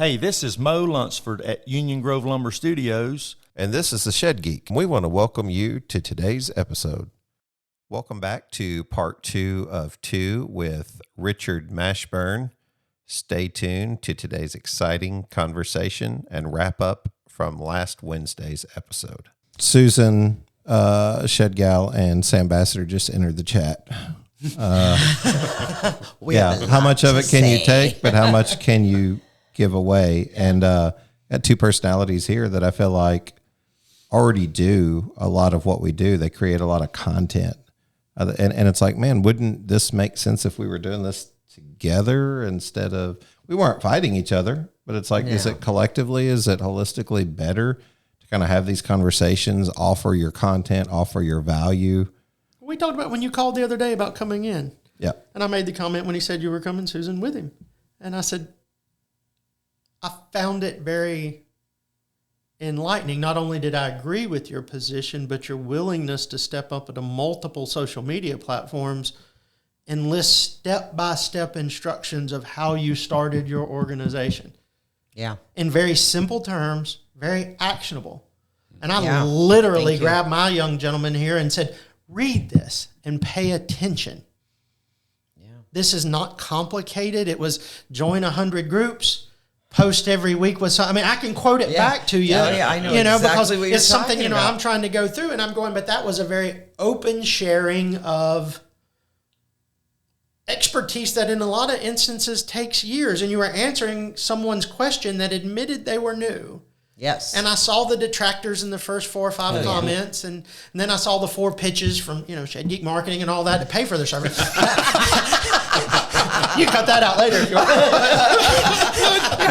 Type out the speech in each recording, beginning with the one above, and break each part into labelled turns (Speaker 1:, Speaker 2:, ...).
Speaker 1: Hey, this is Mo Lunsford at Union Grove Lumber Studios.
Speaker 2: And this is the Shed Geek. We want to welcome you to today's episode. Welcome back to part 2 of 2 with Richard Mashburn. Stay tuned to today's exciting conversation and wrap up from last Wednesday's episode. Susan, Shed Gal, and Sam Bassett just entered the chat. How much of it can you take, but how much can you give away? And got two personalities here that I feel like already do a lot of what we do. They create a lot of content. And it's like, man, wouldn't this make sense if we were doing this together instead of, we weren't fighting each other, but it's like, is it collectively, is it holistically better to kind of have these conversations, offer your content, offer your value?
Speaker 3: We talked about when you called the other day about coming in.
Speaker 2: Yeah.
Speaker 3: And I made the comment when he said you were coming, Susan, with him. And I said, I found it very enlightening. Not only did I agree with your position, but your willingness to step up into multiple social media platforms and list step-by-step instructions of how you started your organization.
Speaker 4: Yeah.
Speaker 3: In very simple terms, very actionable. And I literally grabbed my young gentleman here and said, read this and pay attention. Yeah. This is not complicated. It was join 100 groups, post every week with something. I mean, I can quote it back to you.
Speaker 4: I know exactly
Speaker 3: because
Speaker 4: what you're
Speaker 3: it's something,
Speaker 4: talking about.
Speaker 3: I'm trying to go through and I'm going, but that was a very open sharing of expertise that in a lot of instances takes years. And you were answering someone's question that admitted they were new.
Speaker 4: Yes.
Speaker 3: And I saw the detractors in the first 4 or 5 comments, and then I saw the 4 pitches from, Shed Geek Marketing and all that to pay for their service. You cut that out later if you want.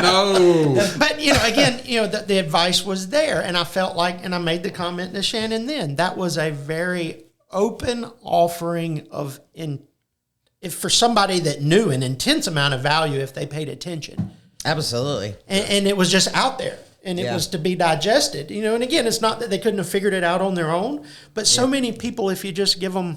Speaker 2: No.
Speaker 3: But, again, the advice was there, and I felt like, and I made the comment to Shannon then, that was a very open offering of, if for somebody that knew, an intense amount of value if they paid attention.
Speaker 4: Absolutely.
Speaker 3: And it was just out there. And it was to be digested, and again, it's not that they couldn't have figured it out on their own, but so many people, if you just give them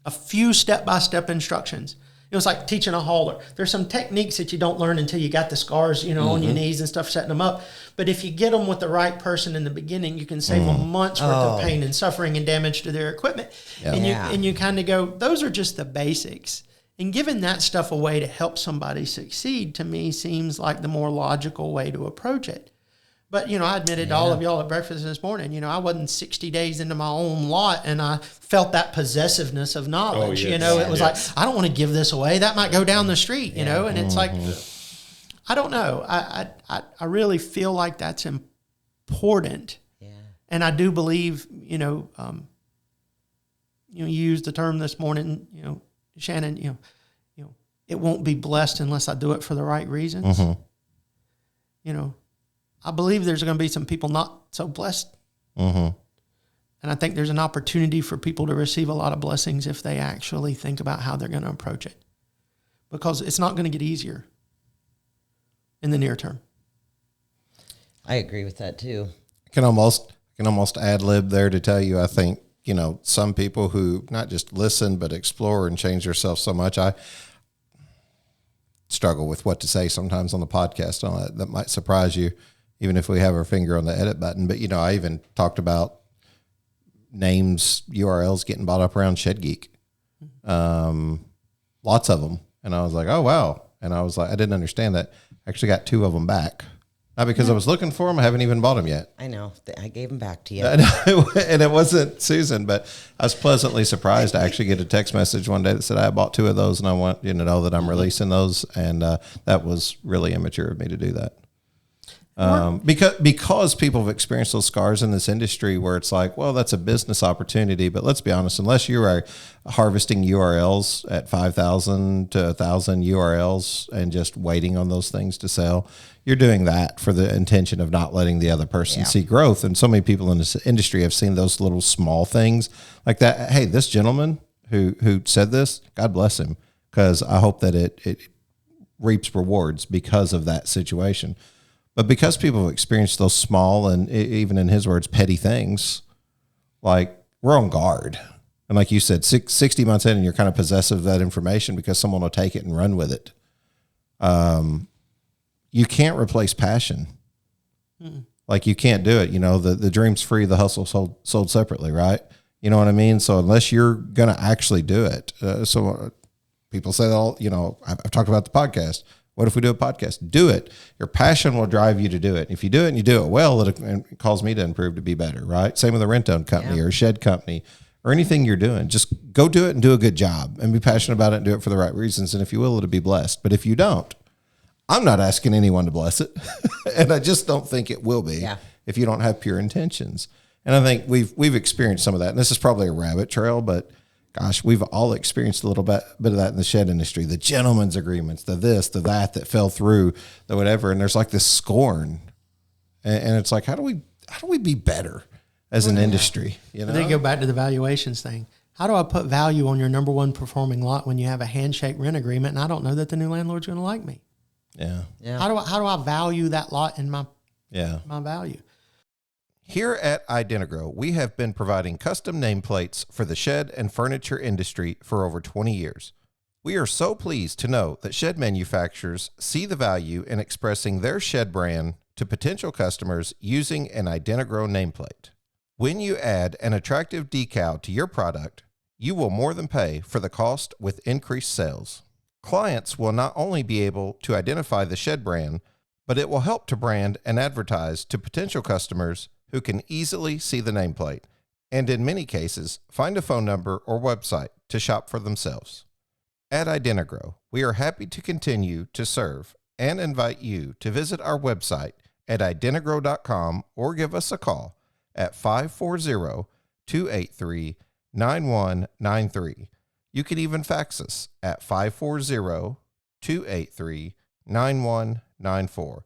Speaker 3: a few step-by-step instructions, it was like teaching a hauler. There's some techniques that you don't learn until you got the scars, on your knees and stuff, setting them up. But if you get them with the right person in the beginning, you can save them months worth of pain and suffering and damage to their equipment. Yeah. And you kind of go, those are just the basics. And giving that stuff away to help somebody succeed, to me, seems like the more logical way to approach it. But, I admitted to all of y'all at breakfast this morning, I wasn't 60 days into my own lot, and I felt that possessiveness of knowledge. It was like, I don't want to give this away. That might go down the street, and it's like, I don't know. I really feel like that's important. Yeah. And I do believe, you used the term this morning, Shannon, it won't be blessed unless I do it for the right reasons. I believe there's going to be some people not so blessed. And I think there's an opportunity for people to receive a lot of blessings if they actually think about how they're going to approach it. Because it's not going to get easier in the near term.
Speaker 4: I agree with that too.
Speaker 2: I can almost ad lib there to tell you, I think, some people who not just listen, but explore and change themselves so much. I struggle with what to say sometimes on the podcast on it. That might surprise you, even if we have our finger on the edit button. But, I even talked about names, URLs getting bought up around Shed Geek. Lots of them. And I was like, oh, wow. And I was like, I didn't understand that. I actually got 2 of them back. Not because I was looking for them. I haven't even bought them yet.
Speaker 4: I know. I gave them back to you.
Speaker 2: And it wasn't Susan, but I was pleasantly surprised to actually get a text message one day that said, I bought 2 of those and I want you to know that I'm releasing those. And that was really immature of me to do that. Because people have experienced those scars in this industry where it's like, well, that's a business opportunity. But let's be honest, unless you are harvesting URLs at 5,000 to 1,000 URLs and just waiting on those things to sell, you're doing that for the intention of not letting the other person see growth. And so many people in this industry have seen those little small things like that. Hey, this gentleman who said this, God bless him, because I hope that it reaps rewards because of that situation. But because people have experienced those small and even in his words, petty things, like we're on guard. And like you said, 60 months in and you're kind of possessive of that information because someone will take it and run with it. you can't replace passion. Like you can't do it. You know, the dream's free, the hustle sold separately, right? You know what I mean? So unless you're going to actually do it. People say that all, you know, I've talked about the podcast. What if we do a podcast? Do it. Your passion will drive you to do it. If you do it and you do it well, it calls me to improve to be better, right? Same with a rent-own company or a shed company or anything you're doing. Just go do it and do a good job and be passionate about it and do it for the right reasons. And if you will, it'll be blessed. But if you don't, I'm not asking anyone to bless it. And I just don't think it will be if you don't have pure intentions. And I think we've experienced some of that. And this is probably a rabbit trail, but gosh, we've all experienced a little bit of that in the shed industry, the gentleman's agreements, the this, the that fell through, the whatever. And there's like this scorn. And it's like, how do we be better as an industry? You know,
Speaker 3: then you go back to the valuations thing. How do I put value on your number one performing lot when you have a handshake rent agreement and I don't know that the new landlord's going to like me?
Speaker 2: Yeah.
Speaker 3: How do I value that lot in my value?
Speaker 2: Here at Identigrow, we have been providing custom nameplates for the shed and furniture industry for over 20 years. We are so pleased to know that shed manufacturers see the value in expressing their shed brand to potential customers using an Identigrow nameplate. When you add an attractive decal to your product, you will more than pay for the cost with increased sales. Clients will not only be able to identify the shed brand, but it will help to brand and advertise to potential customers who can easily see the nameplate, and in many cases, find a phone number or website to shop for themselves. At Identigrow, we are happy to continue to serve and invite you to visit our website at identigrow.com or give us a call at 540-283-9193. You can even fax us at 540-283-9194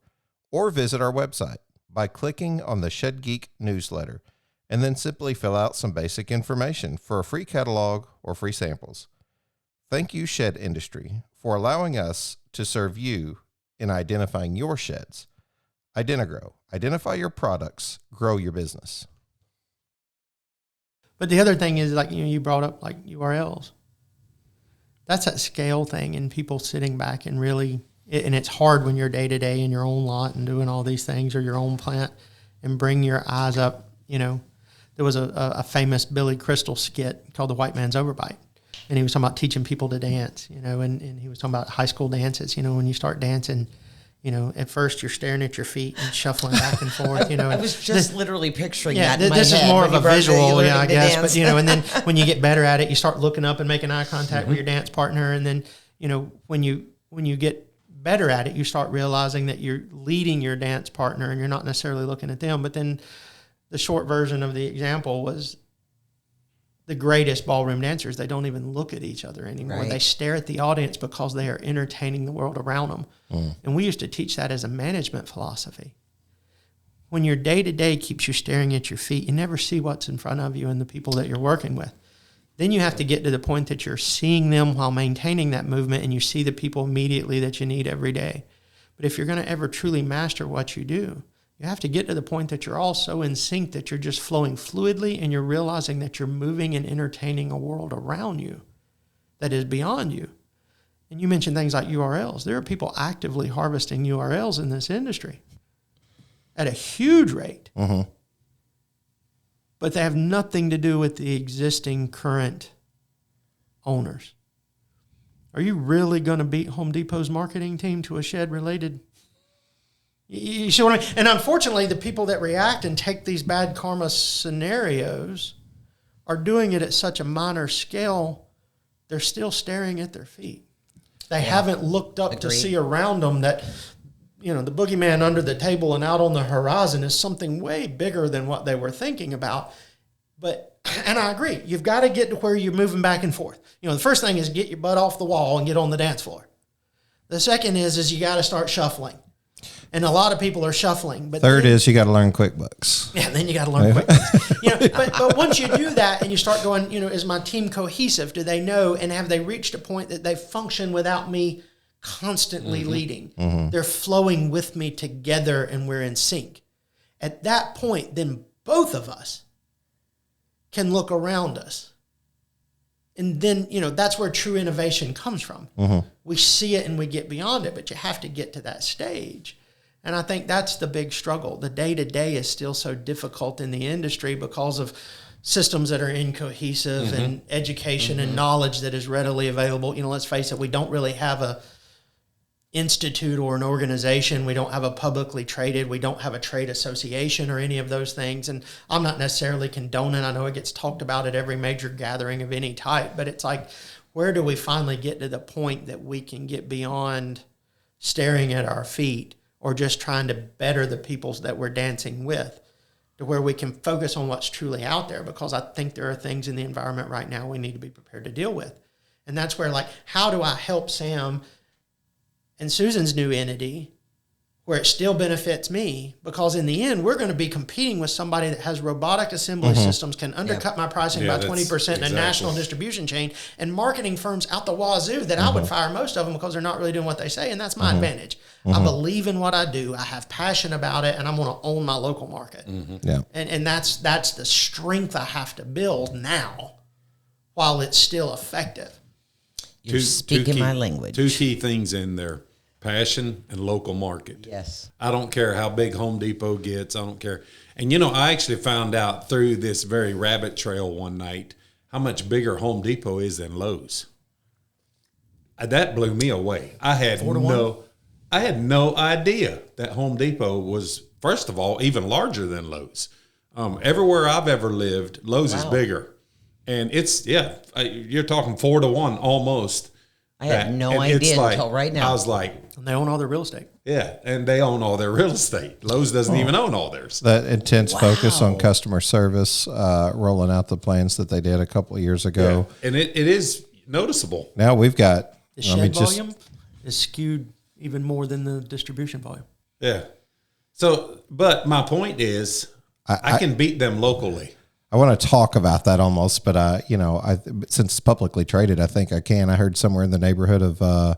Speaker 2: or visit our website by clicking on the Shed Geek newsletter and then simply fill out some basic information for a free catalog or free samples. Thank you, Shed Industry, for allowing us to serve you in identifying your sheds. Identigrow. Identify your products. Grow your business.
Speaker 3: But the other thing is, like, you know, you brought up like URLs. That's that scale thing, and people sitting back and really, and it's hard when you're day to day in your own lot and doing all these things or your own plant and bring your eyes up. You know, there was a famous Billy Crystal skit called The White Man's Overbite. And he was talking about teaching people to dance, you know, and he was talking about high school dances. You know, when you start dancing, you know, at first you're staring at your feet and shuffling back and forth, you know.
Speaker 4: I was just literally picturing that in my
Speaker 3: this
Speaker 4: head
Speaker 3: is more of a visual, I guess.
Speaker 4: Dance.
Speaker 3: But, you know, and then when you get better at it, you start looking up and making eye contact with your dance partner. And then, you know, when you get better at it, you start realizing that you're leading your dance partner and you're not necessarily looking at them. But then the short version of the example was the greatest ballroom dancers, they don't even look at each other anymore.
Speaker 4: Right.
Speaker 3: They stare at the audience because they are entertaining the world around them. And we used to teach that as a management philosophy. When your day-to-day keeps you staring at your feet, you never see what's in front of you and the people that you're working with. Then you have to get to the point that you're seeing them while maintaining that movement, and you see the people immediately that you need every day. But if you're going to ever truly master what you do, you have to get to the point that you're all so in sync that you're just flowing fluidly and you're realizing that you're moving and entertaining a world around you that is beyond you. And you mentioned things like URLs. There are people actively harvesting URLs in this industry at a huge rate.
Speaker 2: Mm-hmm.
Speaker 3: But they have nothing to do with the existing current owners. Are you really going to beat Home Depot's marketing team to a shed-related? You see what I mean? And unfortunately, the people that react and take these bad karma scenarios are doing it at such a minor scale, they're still staring at their feet. They haven't looked up to see around them that, you know, the boogeyman under the table and out on the horizon is something way bigger than what they were thinking about. But, and I agree, you've got to get to where you're moving back and forth. You know, the first thing is get your butt off the wall and get on the dance floor. The second is you got to start shuffling. And a lot of people are shuffling. But
Speaker 2: Third is you got to learn QuickBooks.
Speaker 3: Yeah, then you got to learn QuickBooks. You know, but once you do that and you start going, you know, is my team cohesive? Do they know? And have they reached a point that they function without me constantly leading? They're flowing with me together and we're in sync. At that point, then both of us can look around us And then, that's where true innovation comes from. We see it and we get beyond it, but you have to get to that stage. And I think that's the big struggle. The day-to-day is still so difficult in the industry because of systems that are incohesive and education and knowledge that is readily available. Let's face it, we don't really have a institute or an organization. We don't have a publicly traded. We don't have a trade association or any of those things. And I'm not necessarily condoning. I know it gets talked about at every major gathering of any type, but it's like, where do we finally get to the point that we can get beyond staring at our feet or just trying to better the peoples that we're dancing with, to where we can focus on what's truly out there? Because I think there are things in the environment right now we need to be prepared to deal with. And that's where, like, how do I help Sam and Susan's new entity where it still benefits me? Because in the end, we're going to be competing with somebody that has robotic assembly systems, can undercut my pricing by 20% in a national distribution chain, and marketing firms out the wazoo that I would fire most of them because they're not really doing what they say. And that's my advantage. I believe in what I do. I have passion about it, and I'm going to own my local market. And that's the strength I have to build now while it's still effective.
Speaker 4: You're speaking my language.
Speaker 5: Two key things in there: passion and local market.
Speaker 4: Yes.
Speaker 5: I don't care how big Home Depot gets. I don't care. And, I actually found out through this very rabbit trail one night how much bigger Home Depot is than Lowe's. That blew me away. I had no idea that Home Depot was, first of all, even larger than Lowe's. Everywhere I've ever lived, Lowe's is bigger. And it's, you're talking 4-to-1 almost.
Speaker 4: I had no idea until right now.
Speaker 5: I was like,
Speaker 3: and they own all their real estate.
Speaker 5: Yeah, and they own all their real estate. Lowe's doesn't even own all theirs.
Speaker 2: That intense focus on customer service, rolling out the plans that they did a couple of years ago.
Speaker 5: Yeah. And it is noticeable.
Speaker 2: Now we've got...
Speaker 3: The shed volume is skewed even more than the distribution volume.
Speaker 5: Yeah. So, but my point is, I can beat them locally.
Speaker 2: I want to talk about that almost, but since it's publicly traded, I think I can. I heard somewhere in the neighborhood of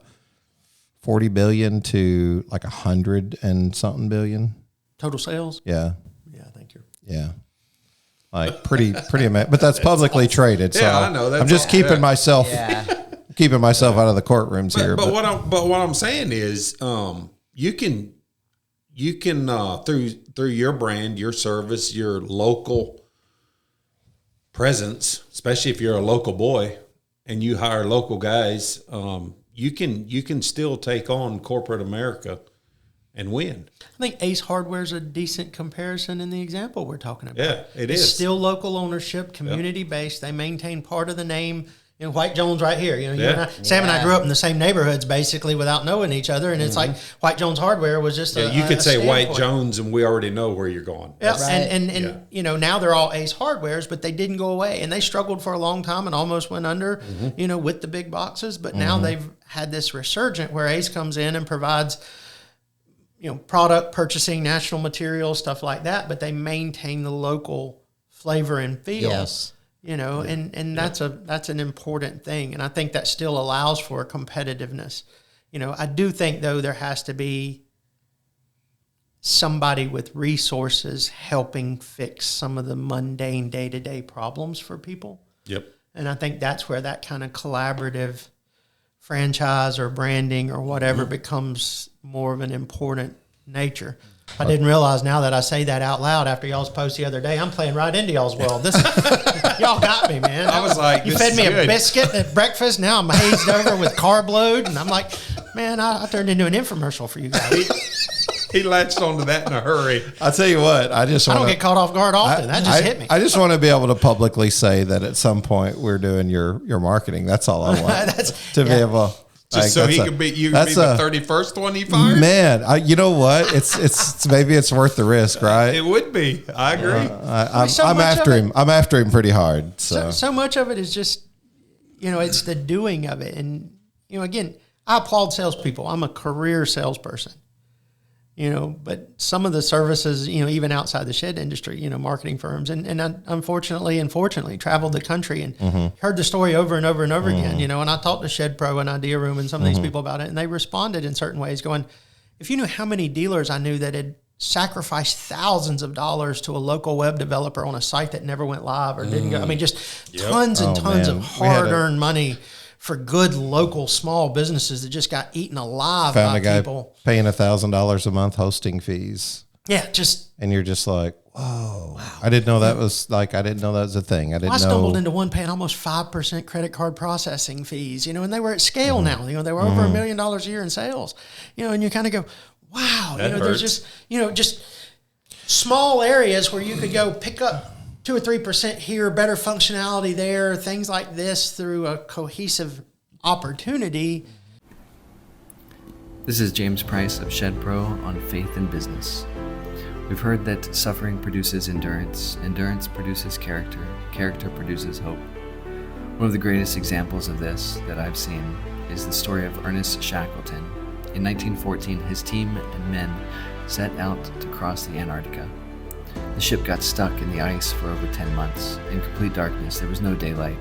Speaker 2: 40 billion to like 100 and something billion
Speaker 3: total sales.
Speaker 2: Yeah,
Speaker 3: Thank you.
Speaker 2: Yeah, like pretty amazing. But that's publicly traded, so
Speaker 5: I know.
Speaker 2: I'm just keeping myself out of the courtrooms here.
Speaker 5: But what I'm saying is, you can through your brand, your service, your local presence, especially if you're a local boy and you hire local guys, you can still take on corporate America and win.
Speaker 3: I think Ace Hardware is a decent comparison in the example we're talking about.
Speaker 5: Yeah, it's
Speaker 3: is. Still local ownership, community-based. They maintain part of the name. White Jones right here. Sam and I grew up in the same neighborhoods basically without knowing each other, and it's like White Jones Hardware was just
Speaker 5: you could say White Jones and we already know where you're going.
Speaker 3: Yeah, and now they're all Ace Hardwares, but they didn't go away, and they struggled for a long time and almost went under, with the big boxes, but now they've had this resurgent where Ace comes in and provides product purchasing, national materials, stuff like that, but they maintain the local flavor and feel.
Speaker 4: Yes.
Speaker 3: And that's an important thing. And I think that still allows for competitiveness. I do think, though, there has to be somebody with resources helping fix some of the mundane day-to-day problems for people.
Speaker 5: Yep.
Speaker 3: And I think that's where that kind of collaborative franchise or branding or whatever becomes more of an important nature. I didn't realize now that I say that out loud after y'all's post the other day, I'm playing right into y'all's world. Y'all got me, man.
Speaker 5: I was like,
Speaker 3: you fed me a biscuit at breakfast. Now I'm hazed over with carb load. And I'm like, man, I turned into an infomercial for you guys.
Speaker 5: He latched onto that in a hurry.
Speaker 2: I'll tell you what, I don't
Speaker 3: get caught off guard often. That just hit me.
Speaker 2: I just want to be able to publicly say that at some point we're doing your marketing. That's all I want. Be able.
Speaker 5: Just so he could be the 31st one he fired?
Speaker 2: Man, you know what? It's maybe it's worth the risk, right?
Speaker 5: It would be. I agree.
Speaker 2: I'm after him. I'm after him pretty hard.
Speaker 3: So much of it is just, it's the doing of it. And, again, I applaud salespeople. I'm a career salesperson. But some of the services, even outside the shed industry, marketing firms, and I, unfortunately, traveled the country and heard the story over and over and over again, and I talked to Shed Pro and Idea Room and some of these people about it, and they responded in certain ways going, if you knew how many dealers I knew that had sacrifice thousands of dollars to a local web developer on a site that never went live or didn't go. I mean, just tons and tons of hard-earned money for good local small businesses that just got eaten alive by people.
Speaker 2: Paying $1,000 a month hosting fees.
Speaker 3: Yeah,
Speaker 2: and you're just like, whoa. Wow. I didn't know that was a thing. I
Speaker 3: stumbled into one paying almost 5% credit card processing fees, and they were at scale now. They were over $1 million a year in sales, and you kind of go, wow, there's just small areas where you could go pick up 2 or 3% here, better functionality there, things like this through a cohesive opportunity.
Speaker 6: This is James Price of Shed Pro on Faith in Business. We've heard that suffering produces endurance, endurance produces character, character produces hope. One of the greatest examples of this that I've seen is the story of Ernest Shackleton. In 1914, his team and men set out to cross the Antarctica. The ship got stuck in the ice for over 10 months. In complete darkness, there was no daylight.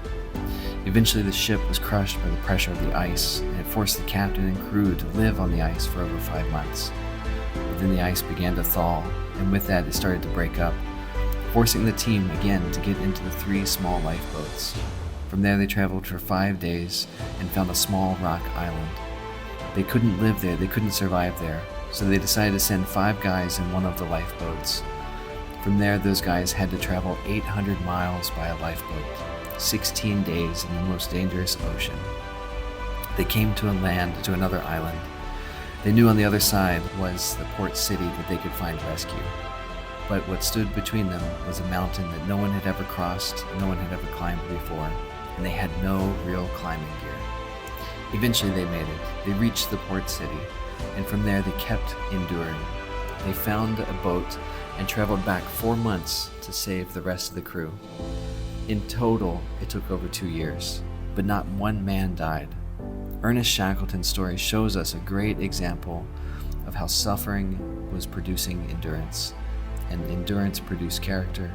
Speaker 6: Eventually, the ship was crushed by the pressure of the ice, and it forced the captain and crew to live on the ice for over 5 months. But then the ice began to thaw, and with that, it started to break up, forcing the team again to get into the 3 small lifeboats. From there, they traveled for 5 days and found a small rock island. They couldn't live there, they couldn't survive there, so they decided to send 5 guys in one of the lifeboats. From there, those guys had to travel 800 miles by a lifeboat, 16 days in the most dangerous ocean. They came to another island. They knew on the other side was the port city that they could find rescue. But what stood between them was a mountain that no one had ever crossed, no one had ever climbed before, and they had no real climbing gear. Eventually they made it. They reached the port city, and from there they kept enduring. They found a boat and traveled back 4 months to save the rest of the crew. In total, it took over 2 years, but not one man died. Ernest Shackleton's story shows us a great example of how suffering was producing endurance, and endurance produced character,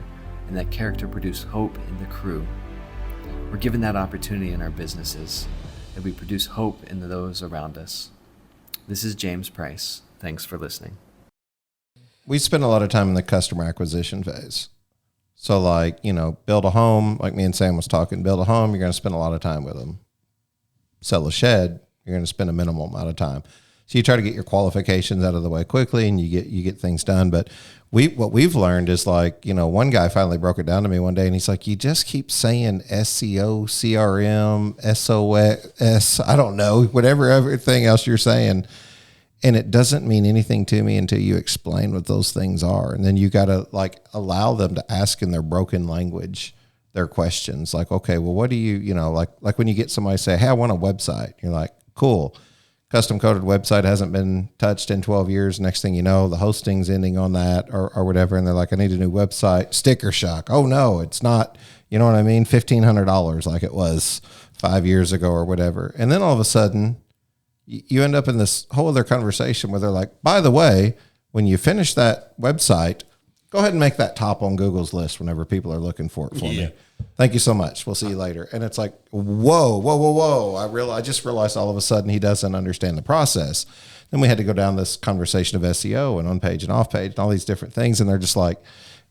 Speaker 6: and that character produced hope in the crew. We're given that opportunity in our businesses, that we produce hope in those around us. This is James Price. Thanks for listening.
Speaker 2: We spend a lot of time in the customer acquisition phase. So build a home, like me and Sam was talking, build a home, you're going to spend a lot of time with them. Sell a shed, you're going to spend a minimal amount of time. So you try to get your qualifications out of the way quickly and you get things done. But what we've learned is one guy finally broke it down to me one day and he's like, you just keep saying SEO, CRM, SOS, I don't know, whatever everything else you're saying. And it doesn't mean anything to me until you explain what those things are. And then you got to allow them to ask in their broken language their questions. Okay, well, what do you, like when you get somebody say, hey, I want a website. You're like, cool. Custom coded website hasn't been touched in 12 years. Next thing you know, the hosting's ending on that or whatever. And they're like, I need a new website. Sticker shock. Oh no, it's not, you know what I mean? $1,500 like it was 5 years ago or whatever. And then all of a sudden, you end up in this whole other conversation where they're like, by the way, when you finish that website, go ahead and make that top on Google's list whenever people are looking for it for me. Thank you so much. We'll see you later. And it's like, whoa. I just realized all of a sudden he doesn't understand the process. Then we had to go down this conversation of SEO and on page and off page and all these different things. And they're just like,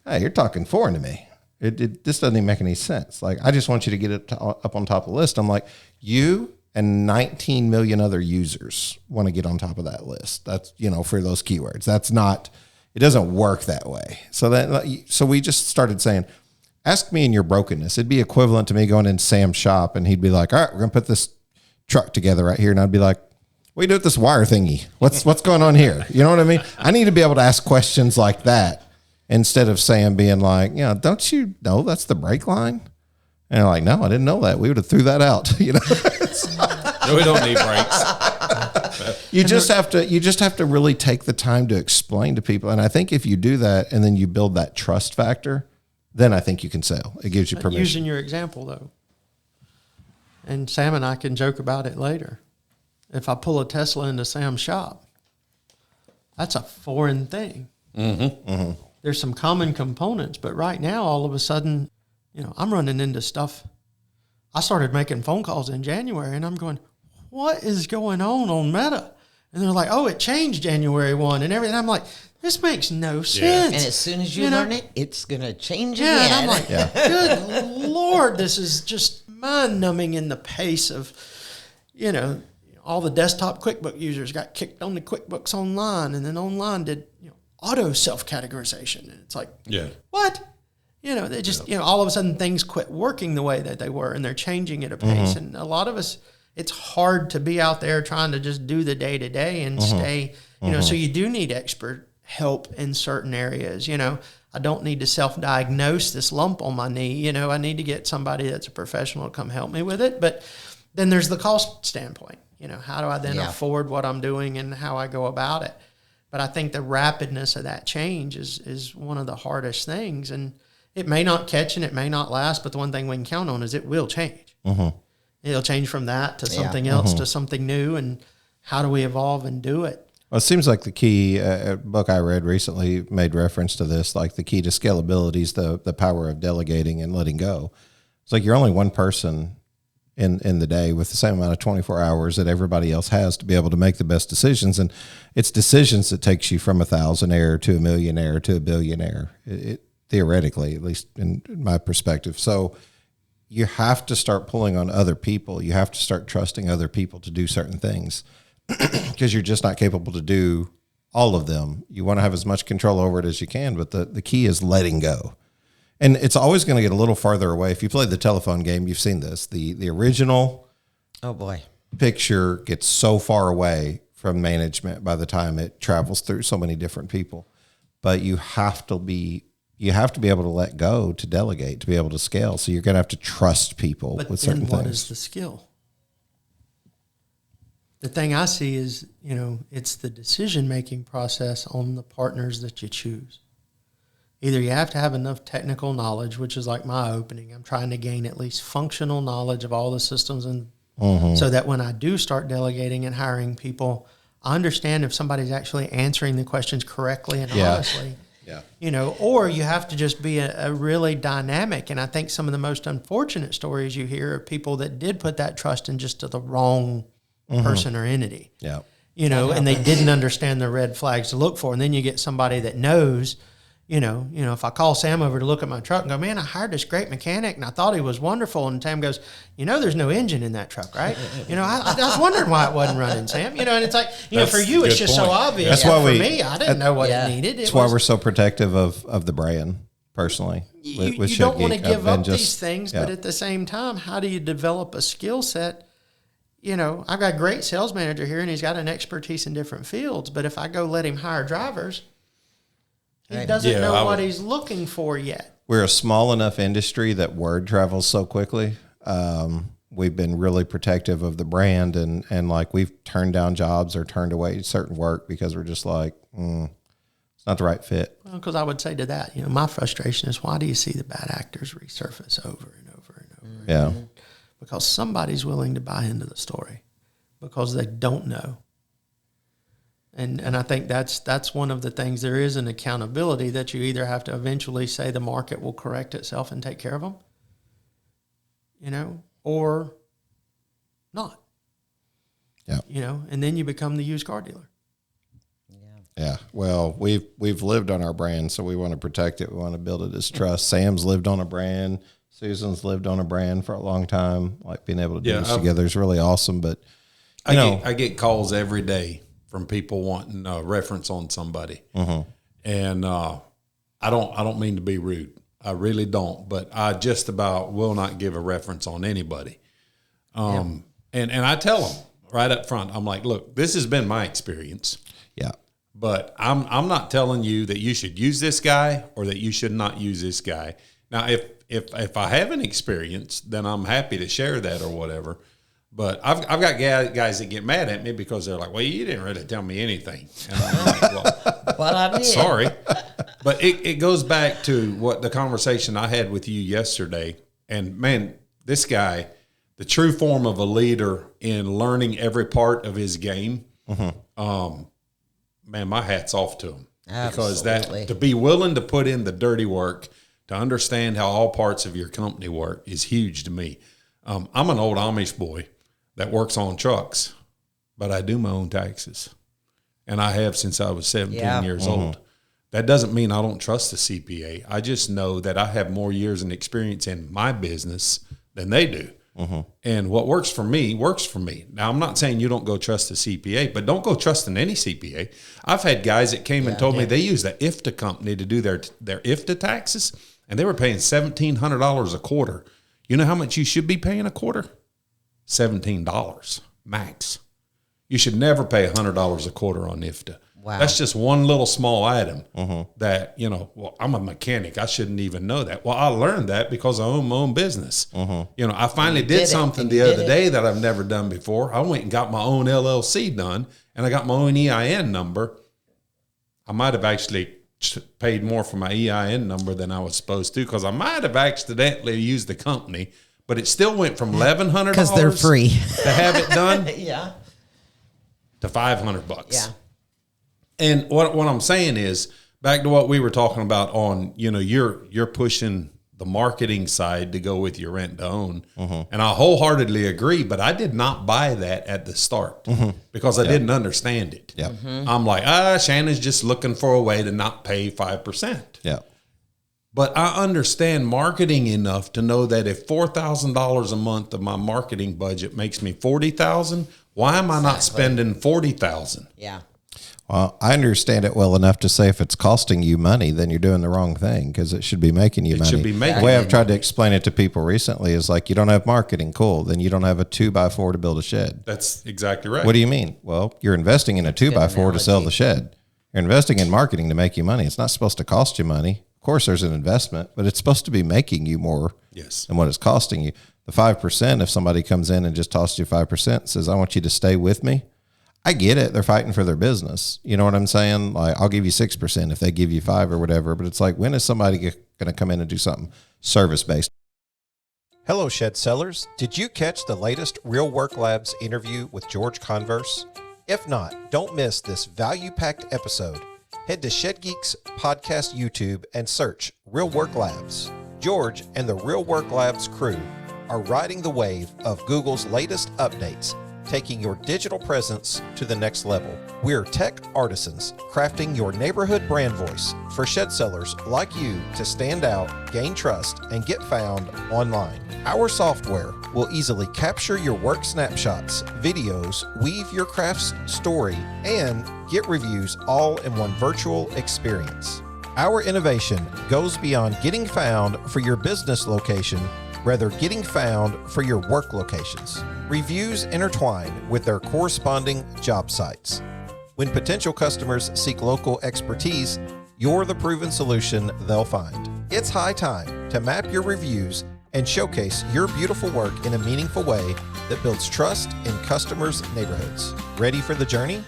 Speaker 2: hey, you're talking foreign to me. This doesn't even make any sense. I just want you to get it up on top of the list. I'm like, you and 19 million other users want to get on top of that list. That's, for those keywords. That's not, it doesn't work that way. So we just started saying, ask me in your brokenness. It'd be equivalent to me going in Sam's shop and he'd be like, all right, we're going to put this truck together right here. And I'd be like, what do you do with this wire thingy? What's going on here? You know what I mean? I need to be able to ask questions like that instead of Sam being like, don't you know that's the brake line? And they're like, no, I didn't know that. We would have threw that out.
Speaker 5: No, we don't need brakes.
Speaker 2: You just have to really take the time to explain to people. And I think if you do that and then you build that trust factor, then I think you can sell. It gives you permission.
Speaker 3: Using your example though, and Sam and I can joke about it later. If I pull a Tesla into Sam's shop, that's a foreign thing.
Speaker 2: Mm-hmm. Mm-hmm.
Speaker 3: There's some common components, but right now, all of a sudden, I'm running into stuff. I started making phone calls in January and I'm going, what is going on Meta? And they're like, oh, it changed January 1 and everything. I'm like, this makes no sense.
Speaker 4: And as soon as you learn it, it's going to change
Speaker 3: again.
Speaker 4: And
Speaker 3: I'm like, good Lord, this is just mind-numbing in the pace of, all the desktop QuickBook users got kicked on the QuickBooks Online, and then Online did auto self-categorization. And it's like, what? They just, all of a sudden things quit working the way that they were, and they're changing at a pace. And a lot of us, it's hard to be out there trying to just do the day-to-day and stay, so you do need expert help in certain areas. I don't need to self-diagnose this lump on my knee. I need to get somebody that's a professional to come help me with it. But then there's the cost standpoint. How do I then afford what I'm doing and how I go about it? But I think the rapidness of that change is one of the hardest things. And it may not catch and it may not last, but the one thing we can count on is it will change. It'll change from that to something else to something new. And how do we evolve and do it?
Speaker 2: Well, it seems like the key, a book I read recently made reference to this, like the key to scalability is the power of delegating and letting go. It's like you're only one person in the day with the same amount of 24 hours that everybody else has to be able to make the best decisions. And it's decisions that takes you from a thousandaire to a millionaire to a billionaire, theoretically, at least in my perspective. So you have to start pulling on other people. You have to start trusting other people to do certain things because you're just not capable to do all of them. You want to have as much control over it as you can, but the key is letting go. And it's always going to get a little farther away. If you play the telephone game, you've seen this. The original picture gets so far away from management by the time it travels through so many different people. But you have to be able to let go to delegate, to be able to scale. So you're going to have to trust people with certain things. But what
Speaker 3: is the skill? The thing I see is, it's the decision-making process on the partners that you choose. Either you have to have enough technical knowledge, which is like my opening. I'm trying to gain at least functional knowledge of all the systems, and so that when I do start delegating and hiring people, I understand if somebody's actually answering the questions correctly and honestly. Or you have to just be a really dynamic. And I think some of the most unfortunate stories you hear are people that did put that trust in just to the wrong person or entity. And they didn't understand the red flags to look for. And then you get somebody that knows. If I call Sam over to look at my truck and go, man, I hired this great mechanic and I thought he was wonderful. And Sam goes, there's no engine in that truck, right? I was wondering why it wasn't running, Sam. And it's like, for you, it's just so obvious.
Speaker 2: That's why
Speaker 3: for me, I didn't know what it needed.
Speaker 2: That's why we're so protective of the brand, personally.
Speaker 3: You don't want to give up these things, but at the same time, how do you develop a skill set? I've got a great sales manager here and he's got an expertise in different fields. But if I go let him hire drivers, he doesn't know what he's looking for yet.
Speaker 2: We're a small enough industry that word travels so quickly. We've been really protective of the brand and like we've turned down jobs or turned away certain work because we're just like, it's not the right fit.
Speaker 3: Well, because I would say to that, my frustration is why do you see the bad actors resurface over and over and over?
Speaker 2: Yeah.
Speaker 3: Again? Because somebody's willing to buy into the story because they don't know. And I think that's one of the things. There is an accountability that you either have to eventually say the market will correct itself and take care of them, or not.
Speaker 2: Yeah.
Speaker 3: And then you become the used car dealer.
Speaker 2: Yeah. Well, we've lived on our brand, so we want to protect it. We want to build it as trust. Sam's lived on a brand. Susan's lived on a brand for a long time. Like being able to do this together is really awesome. But
Speaker 5: I get calls every day from people wanting a reference on somebody. And I don't mean to be rude. I really don't, but I just about will not give a reference on anybody. And I tell them right up front, I'm like, look, this has been my experience.
Speaker 2: Yeah.
Speaker 5: But I'm not telling you that you should use this guy or that you should not use this guy. Now, if I have an experience, then I'm happy to share that or whatever. But I've got guys that get mad at me because they're like, well, you didn't really tell me anything. And I'm like, well,
Speaker 4: I did.
Speaker 5: Sorry. But it goes back to what the conversation I had with you yesterday. And, man, this guy, the true form of a leader in learning every part of his game, man, my hat's off to him. Because to be willing to put in the dirty work, to understand how all parts of your company work is huge to me. I'm an old Amish boy that works on trucks. but I do my own taxes. And I have since I was 17
Speaker 4: Yeah.
Speaker 5: years old. That doesn't mean I don't trust the CPA. I just know that I have more years and experience in my business than they do. And what works for me works for me. Now, I'm not saying you don't go trust the CPA, but don't go trusting any CPA. I've had guys that came and told me they use the IFTA company to do their IFTA taxes, and they were paying $1,700 a quarter. You know how much you should be paying a quarter? $17 max. You should never pay $100 a quarter on IFTA.
Speaker 4: Wow.
Speaker 5: That's just one little small item that, you know, well, I'm a mechanic. I shouldn't even know that. Well, I learned that because I own my own business. You know, I finally did something the other day that I've never done before. I went and got my own LLC done, and I got my own EIN number. I might have actually paid more for my EIN number than I was supposed to, because I might have accidentally used the company, but it still went from $1,100
Speaker 4: because they're free
Speaker 5: to have it done
Speaker 4: yeah.
Speaker 5: to $500.
Speaker 4: Yeah.
Speaker 5: And what I'm saying is, back to what we were talking about on, you know, you're pushing the marketing side to go with your rent to own. And I wholeheartedly agree, but I did not buy that at the start because I didn't understand it. I'm like, Shannon's just looking for a way to not pay 5%.
Speaker 2: Yeah.
Speaker 5: But I understand marketing enough to know that if $4,000 a month of my marketing budget makes me $40,000, why am I not spending $40,000?
Speaker 4: Yeah.
Speaker 2: Well, I understand it well enough to say if it's costing you money, then you're doing the wrong thing, because it should be making you money.
Speaker 5: It should be making
Speaker 2: The way
Speaker 5: you
Speaker 2: I've tried to explain it to people recently is like, you don't have marketing. Cool. Then you don't have a 2x4 to build a shed.
Speaker 5: That's exactly right.
Speaker 2: What do you mean? Well, you're investing in a 2x4 to sell the shed. You're investing in marketing to make you money. It's not supposed to cost you money. Of course, there's an investment, but it's supposed to be making you more than what it's costing you. The 5%, if somebody comes in and just tosses you 5% and says, I want you to stay with me, I get it. They're fighting for their business. You know what I'm saying? Like, I'll give you 6% if they give you 5 or whatever. But it's like, when is somebody going to come in and do something service-based? Hello, shed sellers. Did you catch the latest Real Work Labs interview with George Converse? If not, don't miss this value-packed episode. Head to Shed Geeks Podcast YouTube and search Real Work Labs. George and the Real Work Labs crew are riding the wave of Google's latest updates, taking your digital presence to the next level. We're tech artisans crafting your neighborhood brand voice for shed sellers like you to stand out, gain trust, and get found online. Our software will easily capture your work snapshots, videos, weave your craft's story, and get reviews all in one virtual experience. Our innovation goes beyond getting found for your business location, rather getting found for your work locations. Reviews intertwine with their corresponding job sites. When potential customers seek local expertise, you're the proven solution they'll find. It's high time to map your reviews and showcase your beautiful work in a meaningful way that builds trust in customers' neighborhoods. Ready for the journey?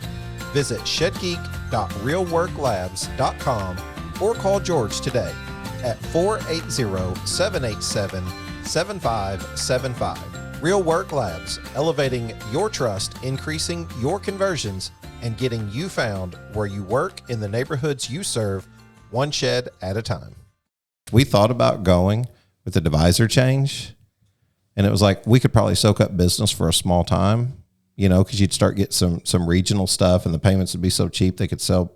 Speaker 2: Visit shedgeek.realworklabs.com or call George today at 480-787-7575. Real Work Labs, elevating your trust, increasing your conversions, and getting you found where you work in the neighborhoods you serve, one shed at a time. We thought about going with the divisor change, and it was like, we could probably soak up business for a small time, you know, because you'd start getting some regional stuff, and the payments would be so cheap they could sell.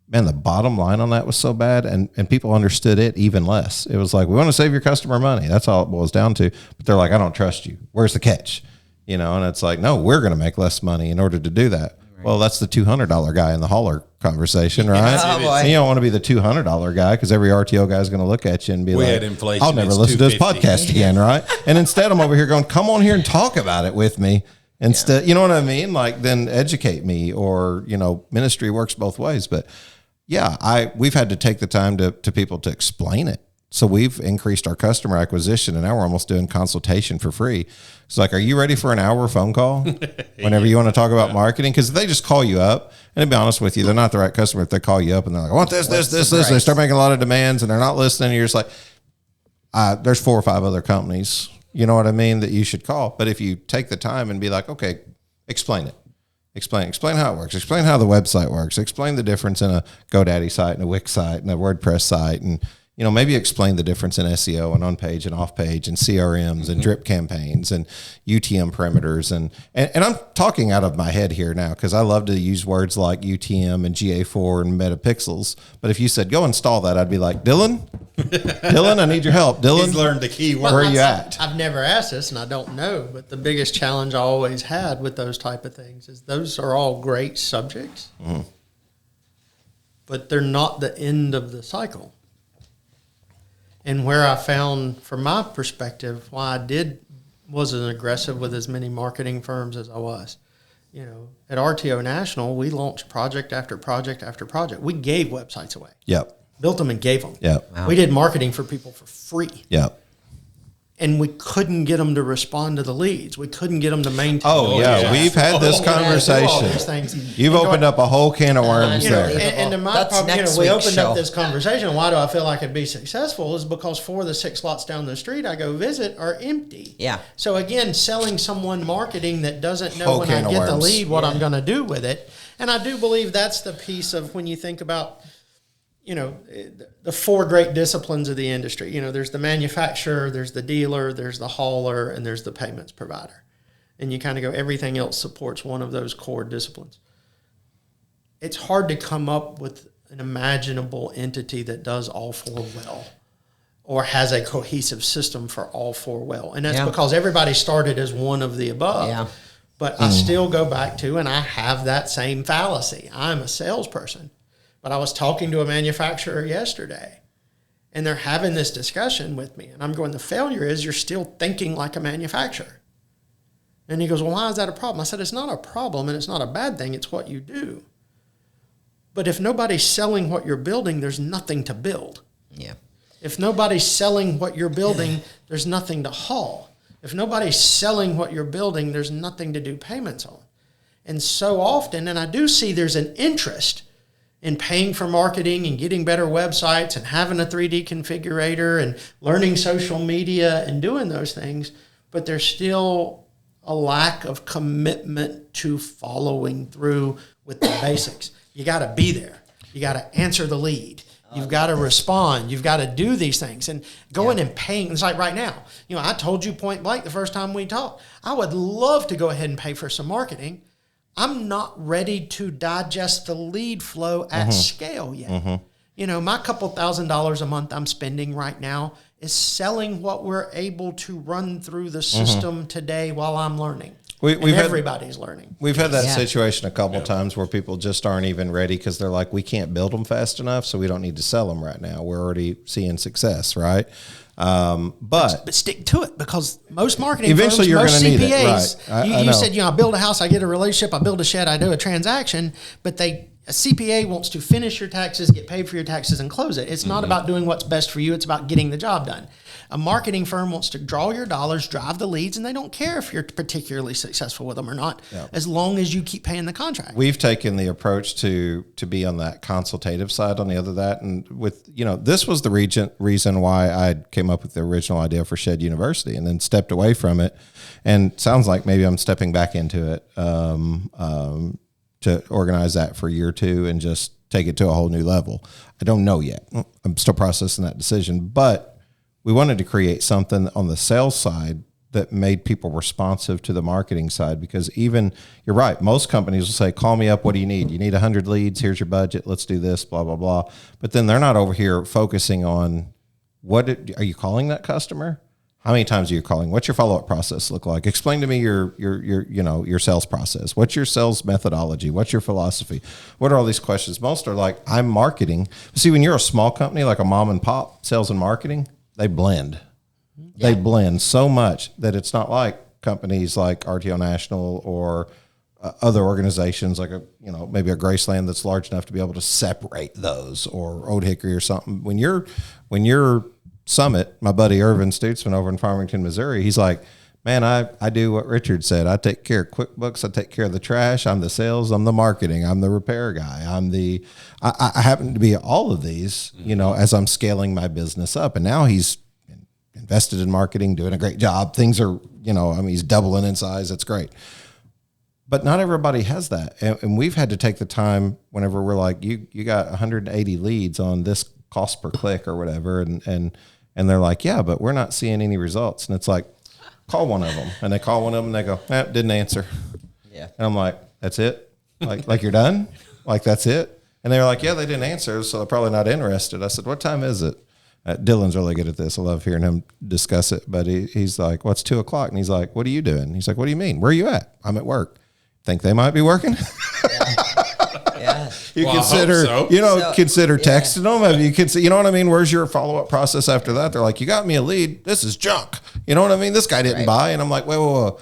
Speaker 2: Man, the bottom line on that was so bad, and people understood it even less. It was like, we want to save your customer money. That's all it boils down to. But they're like, I don't trust you. Where's the catch? You know, and it's like, no, we're going to make less money in order to do that. Right. Well, that's the $200 guy in the hauler conversation, right?
Speaker 4: Oh, boy.
Speaker 2: And you don't want to be the $200 guy, because every RTO guy is going to look at you and be like,
Speaker 5: inflation,
Speaker 2: I'll never listen to this podcast again, right? And instead, I'm over here going, come on here and talk about it with me. Instead, you know what I mean? Like, then educate me, or, you know, ministry works both ways. But yeah, we've had to take the time to people to explain it. So we've increased our customer acquisition, and now we're almost doing consultation for free. It's like, are you ready for an hour phone call whenever you want to talk about marketing? Because they just call you up, and to be honest with you, they're not the right customer if they call you up and they're like, I want this, and they start making a lot of demands, and they're not listening. And you're just like, there's 4 or 5 other companies, you know what I mean, that you should call. But if you take the time and be like, okay, explain it. Explain how it works. Explain how the website works. Explain the difference in a GoDaddy site and a Wix site and a WordPress site, and maybe explain the difference in SEO and on page and off page and CRMs and drip campaigns and UTM parameters. And I'm talking out of my head here now because I love to use words like UTM and GA4 and metapixels. But if you said, go install that, I'd be like, Dylan, I need your help. Dylan,
Speaker 5: He's learned the key word.
Speaker 2: Where are you at?
Speaker 3: I've never asked this and I don't know, but the biggest challenge I always had with those type of things is those are all great subjects, but they're not the end of the cycle. And where I found, from my perspective, why I wasn't aggressive with as many marketing firms as I was. At RTO National, we launched project after project after project. We gave websites away.
Speaker 2: Yep.
Speaker 3: Built them and gave them.
Speaker 2: Yep.
Speaker 4: Wow.
Speaker 3: We did marketing for people for free.
Speaker 2: Yep.
Speaker 3: And we couldn't get them to respond to the leads. We couldn't get them to maintain.
Speaker 2: Oh, yeah. We've had this
Speaker 3: We had to do all these
Speaker 2: conversation.
Speaker 3: things.
Speaker 2: You've opened up a whole can of worms there.
Speaker 3: And in my
Speaker 4: That's
Speaker 3: problem,
Speaker 4: next
Speaker 3: we
Speaker 4: week's
Speaker 3: opened
Speaker 4: show.
Speaker 3: up this conversation. Why do I feel like I'd be successful? Is because 4 of the 6 lots down the street I go visit are empty.
Speaker 4: Yeah.
Speaker 3: So again, selling someone marketing that doesn't know
Speaker 2: Whole
Speaker 3: when
Speaker 2: can
Speaker 3: I
Speaker 2: of
Speaker 3: get the
Speaker 2: worms.
Speaker 3: lead what I'm going to do with it. And I do believe that's the piece of when you think about, the 4 great disciplines of the industry. There's the manufacturer, there's the dealer, there's the hauler, and there's the payments provider. And you kind of go, everything else supports one of those core disciplines. It's hard to come up with an imaginable entity that does all 4 well or has a cohesive system for all 4 well. And that's because everybody started as one of the above.
Speaker 4: Yeah.
Speaker 3: But I still go back to, and I have that same fallacy. I'm a salesperson. But I was talking to a manufacturer yesterday, and they're having this discussion with me. And I'm going, the failure is you're still thinking like a manufacturer. And he goes, well, why is that a problem? I said, it's not a problem, and it's not a bad thing. It's what you do. But if nobody's selling what you're building, there's nothing to build.
Speaker 4: Yeah.
Speaker 3: If nobody's selling what you're building, there's nothing to haul. If nobody's selling what you're building, there's nothing to do payments on. And so often, and I do see there's an interest in paying for marketing and getting better websites and having a 3D configurator and learning social media and doing those things, but there's still a lack of commitment to following through with the basics. You got to be there. You got to answer the lead. You've got to respond. You've got to do these things. And going and paying, it's like right now, I told you point blank the first time we talked, I would love to go ahead and pay for some marketing. I'm not ready to digest the lead flow at scale yet. My couple $1,000s a month I'm spending right now is selling what we're able to run through the system today while I'm learning. Everybody's learning.
Speaker 2: We've had that situation a couple times where people just aren't even ready because they're like, we can't build them fast enough, so we don't need to sell them right now. We're already seeing success, right? But
Speaker 3: stick to it because most marketing
Speaker 2: eventually
Speaker 3: firms,
Speaker 2: you're
Speaker 3: most
Speaker 2: going to need
Speaker 3: CPAs,
Speaker 2: it, right?
Speaker 3: you said, I build a house, I get a relationship, I build a shed, I do a transaction, but a CPA wants to finish your taxes, get paid for your taxes, and close it. It's not about doing what's best for you. It's about getting the job done. A marketing firm wants to draw your dollars, drive the leads, and they don't care if you're particularly successful with them or not, as long as you keep paying the contract.
Speaker 2: We've taken the approach to be on that consultative side on the other that. And with, this was the reason why I came up with the original idea for Shed University and then stepped away from it. And sounds like maybe I'm stepping back into it to organize that for year 2 and just take it to a whole new level. I don't know yet. I'm still processing that decision, but we wanted to create something on the sales side that made people responsive to the marketing side, because even, you're right, most companies will say, call me up, what do you need? You need 100 leads, here's your budget, let's do this, blah, blah, blah. But then they're not over here focusing on are you calling that customer? How many times are you calling? What's your follow-up process look like? Explain to me your sales process. What's your sales methodology? What's your philosophy? What are all these questions? Most are like, I'm marketing. See, when you're a small company, like a mom and pop, sales and marketing, they blend. Yeah. They blend so much that it's not like companies like RTO National or other organizations like maybe a Graceland that's large enough to be able to separate those, or Old Hickory or something. When you're Summit, my buddy Irvin Stutzman over in Farmington, Missouri, he's like, man, I do what Richard said. I take care of QuickBooks. I take care of the trash. I'm the sales. I'm the marketing. I'm the repair guy. I happen to be all of these, as I'm scaling my business up. And now he's invested in marketing, doing a great job. Things are, he's doubling in size. That's great. But not everybody has that. And we've had to take the time whenever we're like, you got 180 leads on this cost per click or whatever. And they're like, yeah, but we're not seeing any results. And it's like, call one of them. And they call one of them and they go, didn't answer.
Speaker 4: Yeah.
Speaker 2: And I'm like, that's it? Like you're done? Like, that's it? And they were like, yeah, they didn't answer, so they're probably not interested. I said, what time is it? Dylan's really good at this. I love hearing him discuss it. But he's like, well, it's 2:00. And he's like, what are you doing? He's like, what do you mean? Where are you at? I'm at work. Think they might be working?
Speaker 4: Yeah.
Speaker 2: You
Speaker 5: Well, I
Speaker 2: consider,
Speaker 5: hope so.
Speaker 2: consider texting them. You can say, you know what I mean? Where's your follow-up process after that? They're like, you got me a lead. This is junk. You know what I mean? This guy didn't buy. And I'm like, whoa.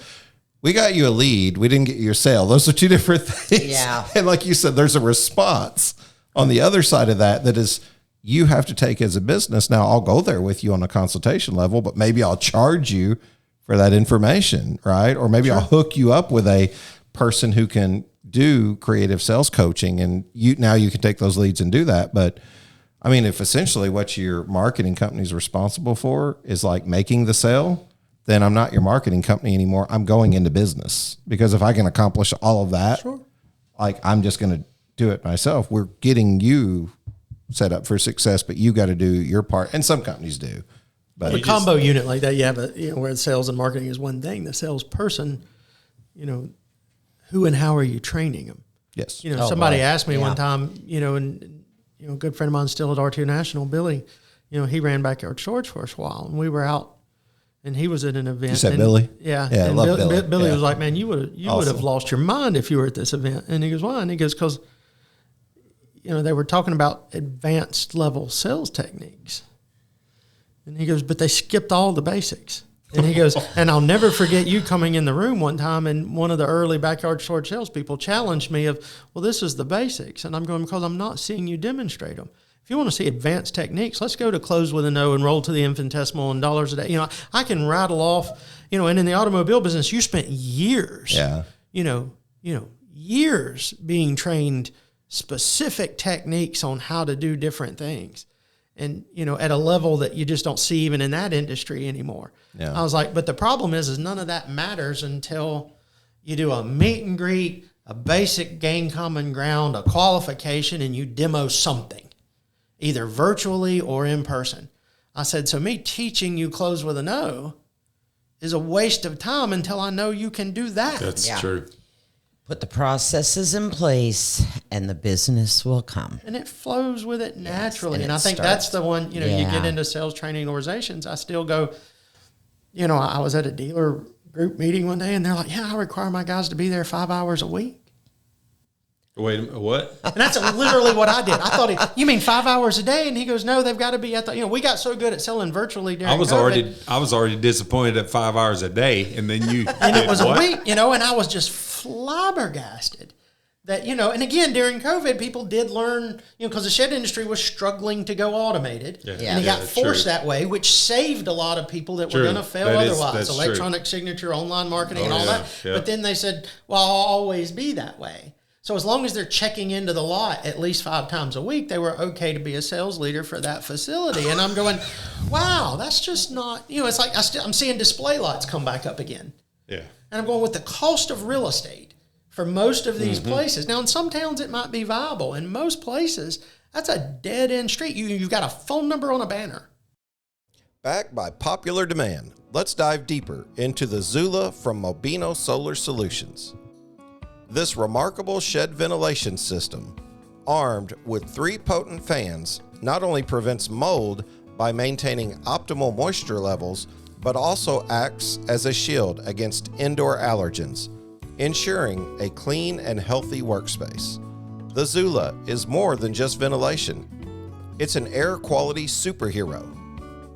Speaker 2: We got you a lead. We didn't get you a sale. Those are two different things.
Speaker 4: Yeah.
Speaker 2: And like you said, there's a response on the other side of that is you have to take as a business. Now, I'll go there with you on a consultation level, but maybe I'll charge you for that information, right? Or maybe I'll hook you up with a person who can do creative sales coaching, and you can take those leads and do that. But I mean, if essentially what your marketing company is responsible for is like making the sale, then I'm not your marketing company anymore. I'm going into business, because if I can accomplish all of that, like I'm just going to do it myself. We're getting you set up for success, but you got to do your part. And some companies do. But
Speaker 3: the combo unit like that, you have where sales and marketing is one thing. The salesperson, who and how are you training them?
Speaker 2: yes.
Speaker 3: Somebody asked me one time, and a good friend of mine still at R2 National, Billy, he ran backyard storage for us a while, and we were out, and he was at an event.
Speaker 2: You said Billy?
Speaker 3: Yeah.
Speaker 2: Yeah,
Speaker 3: and
Speaker 2: I love Billy.
Speaker 3: Billy
Speaker 2: Yeah.
Speaker 3: was like, man, you would have lost your mind if you were at this event. And he goes, why? And he goes, because, they were talking about advanced level sales techniques. And he goes, but they skipped all the basics. And he goes, and I'll never forget you coming in the room one time, and one of the early backyard storage salespeople challenged me of, well, this is the basics. And I'm going, because I'm not seeing you demonstrate them. If you want to see advanced techniques, let's go to close with a no and roll to the infinitesimal and dollars a day. I can rattle off, and in the automobile business, you spent years, years being trained specific techniques on how to do different things. And, at a level that you just don't see even in that industry anymore. Yeah. I was like, but the problem is none of that matters until you do a meet and greet, a basic gain common ground, a qualification, and you demo something, either virtually or in person. I said, so me teaching you close with a no is a waste of time until I know you can do that.
Speaker 5: That's true.
Speaker 4: Put the processes in place and the business will come.
Speaker 3: And it flows with it naturally.
Speaker 4: Yes,
Speaker 3: and I think that's the one, you get into sales training organizations. I still go, I was at a dealer group meeting one day and they're like, I require my guys to be there 5 hours a week.
Speaker 5: Wait a minute, what?
Speaker 3: And that's literally what I did. I thought, you mean 5 hours a day? And he goes, no, they've got to be at the, we got so good at selling virtually during COVID.
Speaker 5: I was already disappointed at 5 hours a day. And then
Speaker 3: and it was a week, and I was just flabbergasted that, and again, during COVID, people did learn, because the shed industry was struggling to go automated. Yeah. And it got forced that way, which saved a lot of people that were going to fail otherwise. Electronic signature, online marketing, and all that. Yeah. But then they said, well, I'll always be that way. So as long as they're checking into the lot at least 5 times a week, they were okay to be a sales leader for that facility. And I'm going, wow, that's just not, it's like I'm seeing display lots come back up again. Yeah. And I'm going, with the cost of real estate for most of these places. Now, in some towns, it might be viable. In most places, that's a dead-end street. You've got a phone number on a banner.
Speaker 2: Backed by popular demand, let's dive deeper into the Zula from Mobino Solar Solutions. This remarkable shed ventilation system, armed with 3 potent fans, not only prevents mold by maintaining optimal moisture levels, but also acts as a shield against indoor allergens, ensuring a clean and healthy workspace. The Zula is more than just ventilation. It's an air quality superhero.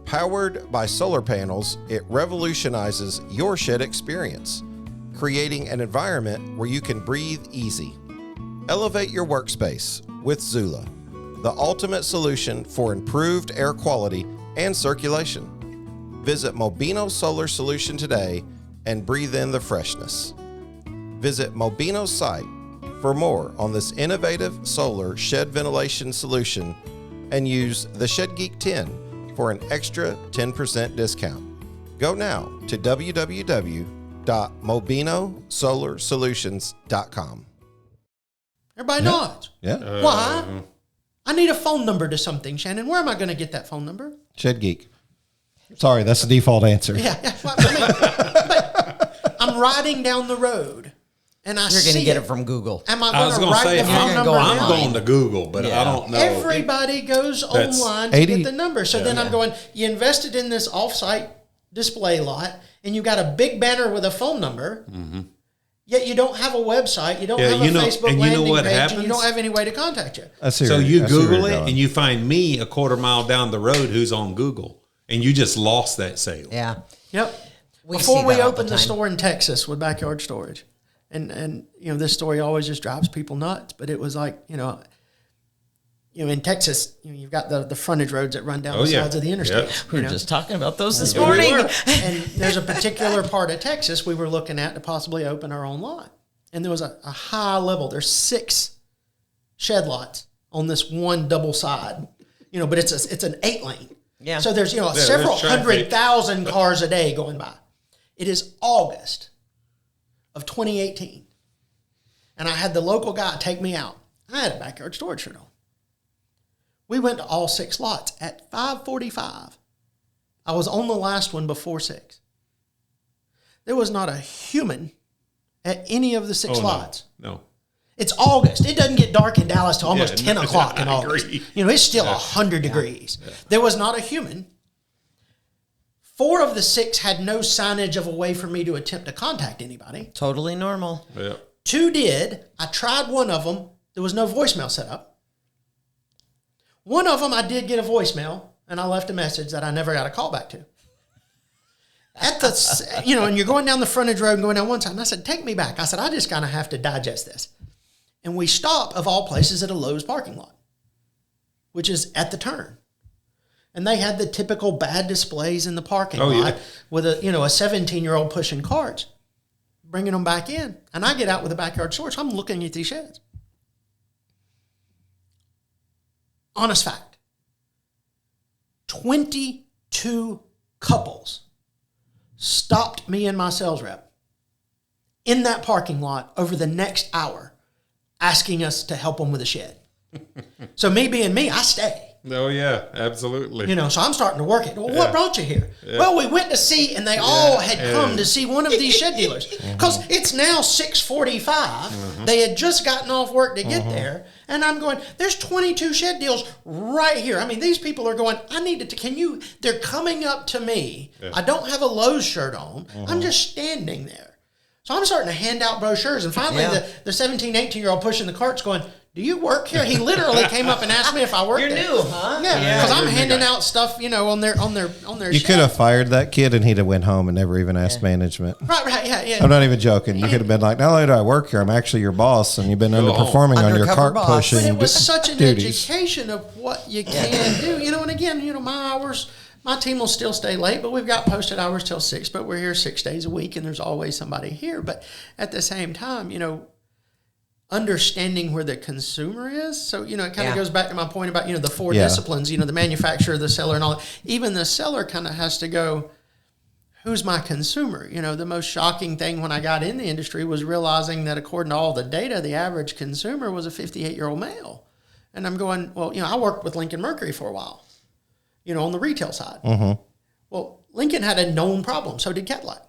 Speaker 2: Powered by solar panels, it revolutionizes your shed experience, creating an environment where you can breathe easy. Elevate your workspace with Zula, the ultimate solution for improved air quality and circulation. Visit Mobino Solar Solution today and breathe in the freshness. Visit Mobino's site for more on this innovative solar shed ventilation solution and use the Shed Geek 10 for an extra 10% discount. Go now to www.mobinoSolarSolutions.com.
Speaker 3: Everybody nods.
Speaker 2: Yeah.
Speaker 3: Why? I need a phone number to something, Shannon. Where am I going to get that phone number?
Speaker 2: Shed Geek. Sorry, that's the default answer.
Speaker 3: Yeah. Well, I mean, but I'm riding down the road, and
Speaker 4: You're going to get it from Google.
Speaker 3: Am
Speaker 5: I
Speaker 3: I
Speaker 5: was
Speaker 3: going to
Speaker 5: going to
Speaker 3: write
Speaker 5: say,
Speaker 3: the phone number
Speaker 5: I'm
Speaker 3: down?
Speaker 5: going to Google, but I don't know.
Speaker 3: Everybody goes
Speaker 5: That's
Speaker 3: online to
Speaker 2: 80
Speaker 3: get the number. So then I'm going, you invested in this off-site display lot, and you got a big banner with a phone number, yet you don't have a website, you don't have a Facebook landing page, and you don't have any way to contact you.
Speaker 5: So you Google it, and you find me a quarter mile down the road who's on Google, and you just lost that sale.
Speaker 4: Yeah.
Speaker 3: Yep.
Speaker 4: We
Speaker 3: Before
Speaker 4: see
Speaker 3: we
Speaker 4: that all
Speaker 3: opened
Speaker 4: the
Speaker 3: the
Speaker 4: time.
Speaker 3: store in Texas with backyard storage, and this story always just drives people nuts, but it was like, in Texas, you've got the frontage roads that run down the sides of the interstate.
Speaker 5: Yep.
Speaker 4: We were just talking about those this
Speaker 3: We
Speaker 4: morning.
Speaker 3: were. And there's a particular part of Texas we were looking at to possibly open our own lot. And there was a high level. There's 6 shed lots on this one double side, but it's an 8-lane.
Speaker 4: Yeah.
Speaker 3: So there's,
Speaker 5: there's
Speaker 3: several
Speaker 5: traffic.
Speaker 3: 100,000 cars a day going by. It is August of 2018. And I had the local guy take me out. I had a backyard storage shirt on. We went to all 6 lots at 5:45. I was on the last one before 6. There was not a human at any of the 6 lots.
Speaker 5: No.
Speaker 3: It's August. It doesn't get dark in Dallas till almost 10 o'clock in
Speaker 5: I
Speaker 3: August.
Speaker 5: agree.
Speaker 3: It's still 100 degrees. Yeah. There was not a human. 4 of the 6 had no signage of a way for me to attempt to contact anybody.
Speaker 4: Totally normal.
Speaker 5: Yeah.
Speaker 3: 2 did. I tried one of them. There was no voicemail set up. One of them, I did get a voicemail, and I left a message that I never got a call back to. At the, and you're going down the frontage road and going down one side. And I said, take me back. I said, I just kind of have to digest this. And we stop, of all places, at a Lowe's parking lot, which is at the turn. And they had the typical bad displays in the parking lot with a 17-year-old pushing carts, bringing them back in. And I get out with a backyard storage. I'm looking at these sheds. Honest fact, 22 couples stopped me and my sales rep in that parking lot over the next hour asking us to help them with a shed. So me being me, I stay.
Speaker 5: Oh, yeah, absolutely.
Speaker 3: So I'm starting to work it. Well, what brought you here? Yeah. Well, we went to see, and they all had come to see one of these shed dealers. Because it's now 6:45. They had just gotten off work to get there. And I'm going, there's 22 shed deals right here. I mean, these people are going, I need to, they're coming up to me. Yeah. I don't have a Lowe's shirt on. I'm just standing there. So I'm starting to hand out brochures. And finally, the 17, 18-year-old pushing the cart's going, do you work here? He literally came up and asked me if I worked there.
Speaker 4: You're new, huh?
Speaker 3: Yeah, because I'm handing out stuff, on their
Speaker 2: You could have fired that kid and he'd have went home and never even asked management.
Speaker 3: Right, yeah.
Speaker 2: I'm not even joking. You could have been like, not only do I work here, I'm actually your boss, and you've been underperforming on your cart pushing
Speaker 3: But it was such an
Speaker 2: duties.
Speaker 3: education of what you can do. And again, my hours, my team will still stay late, but we've got posted hours till 6, but we're here 6 days a week, and there's always somebody here. But at the same time, understanding where the consumer is. So, it kind of goes back to my point about, the 4 disciplines, the manufacturer, the seller, and all that. Even the seller kind of has to go, who's my consumer? The most shocking thing when I got in the industry was realizing that according to all the data, the average consumer was a 58-year-old male. And I'm going, well, I worked with Lincoln Mercury for a while, on the retail side. Mm-hmm. Well, Lincoln had a known problem. So did Cadillac.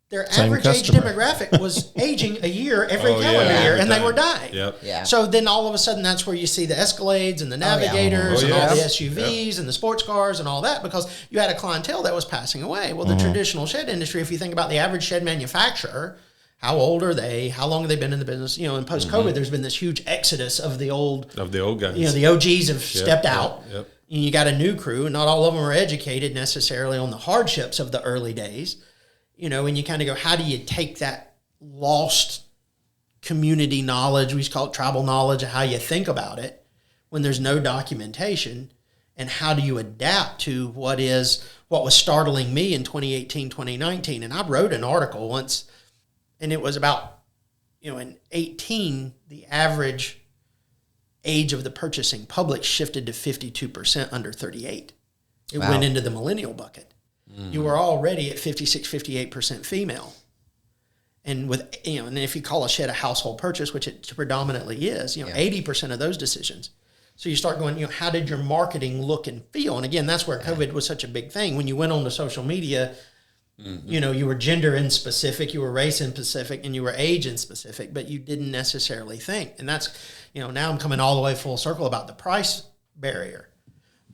Speaker 3: Their average age demographic was aging a year every calendar year, and they were dying.
Speaker 5: Yep.
Speaker 4: Yeah.
Speaker 3: So then all of a sudden, that's where you see the Escalades and the Navigators and all the SUVs and the sports cars and all that, because you had a clientele that was passing away. Well, the traditional shed industry, if you think about the average shed manufacturer, how old are they? How long have they been in the business? In post-COVID, there's been this huge exodus of the old guys. The OGs have stepped out. Yep. And you got a new crew. Not all of them are educated necessarily on the hardships of the early days. And you kind of go, how do you take that lost community knowledge, we used to call it tribal knowledge, of how you think about it when there's no documentation, and how do you adapt to what was startling me in 2018, 2019. And I wrote an article once, and it was about, in 18, the average age of the purchasing public shifted to 52% under 38. It went into the millennial bucket. You were already at 56, 58% female. And and if you call a shed a household purchase, which it predominantly is, 80% of those decisions So you start going, how did your marketing look and feel? And again, that's where COVID was such a big thing. When you went on to social media, you were gender in specific, you were race in specific, and you were age in specific, but you didn't necessarily think. And that's, now I'm coming all the way full circle about the price barrier.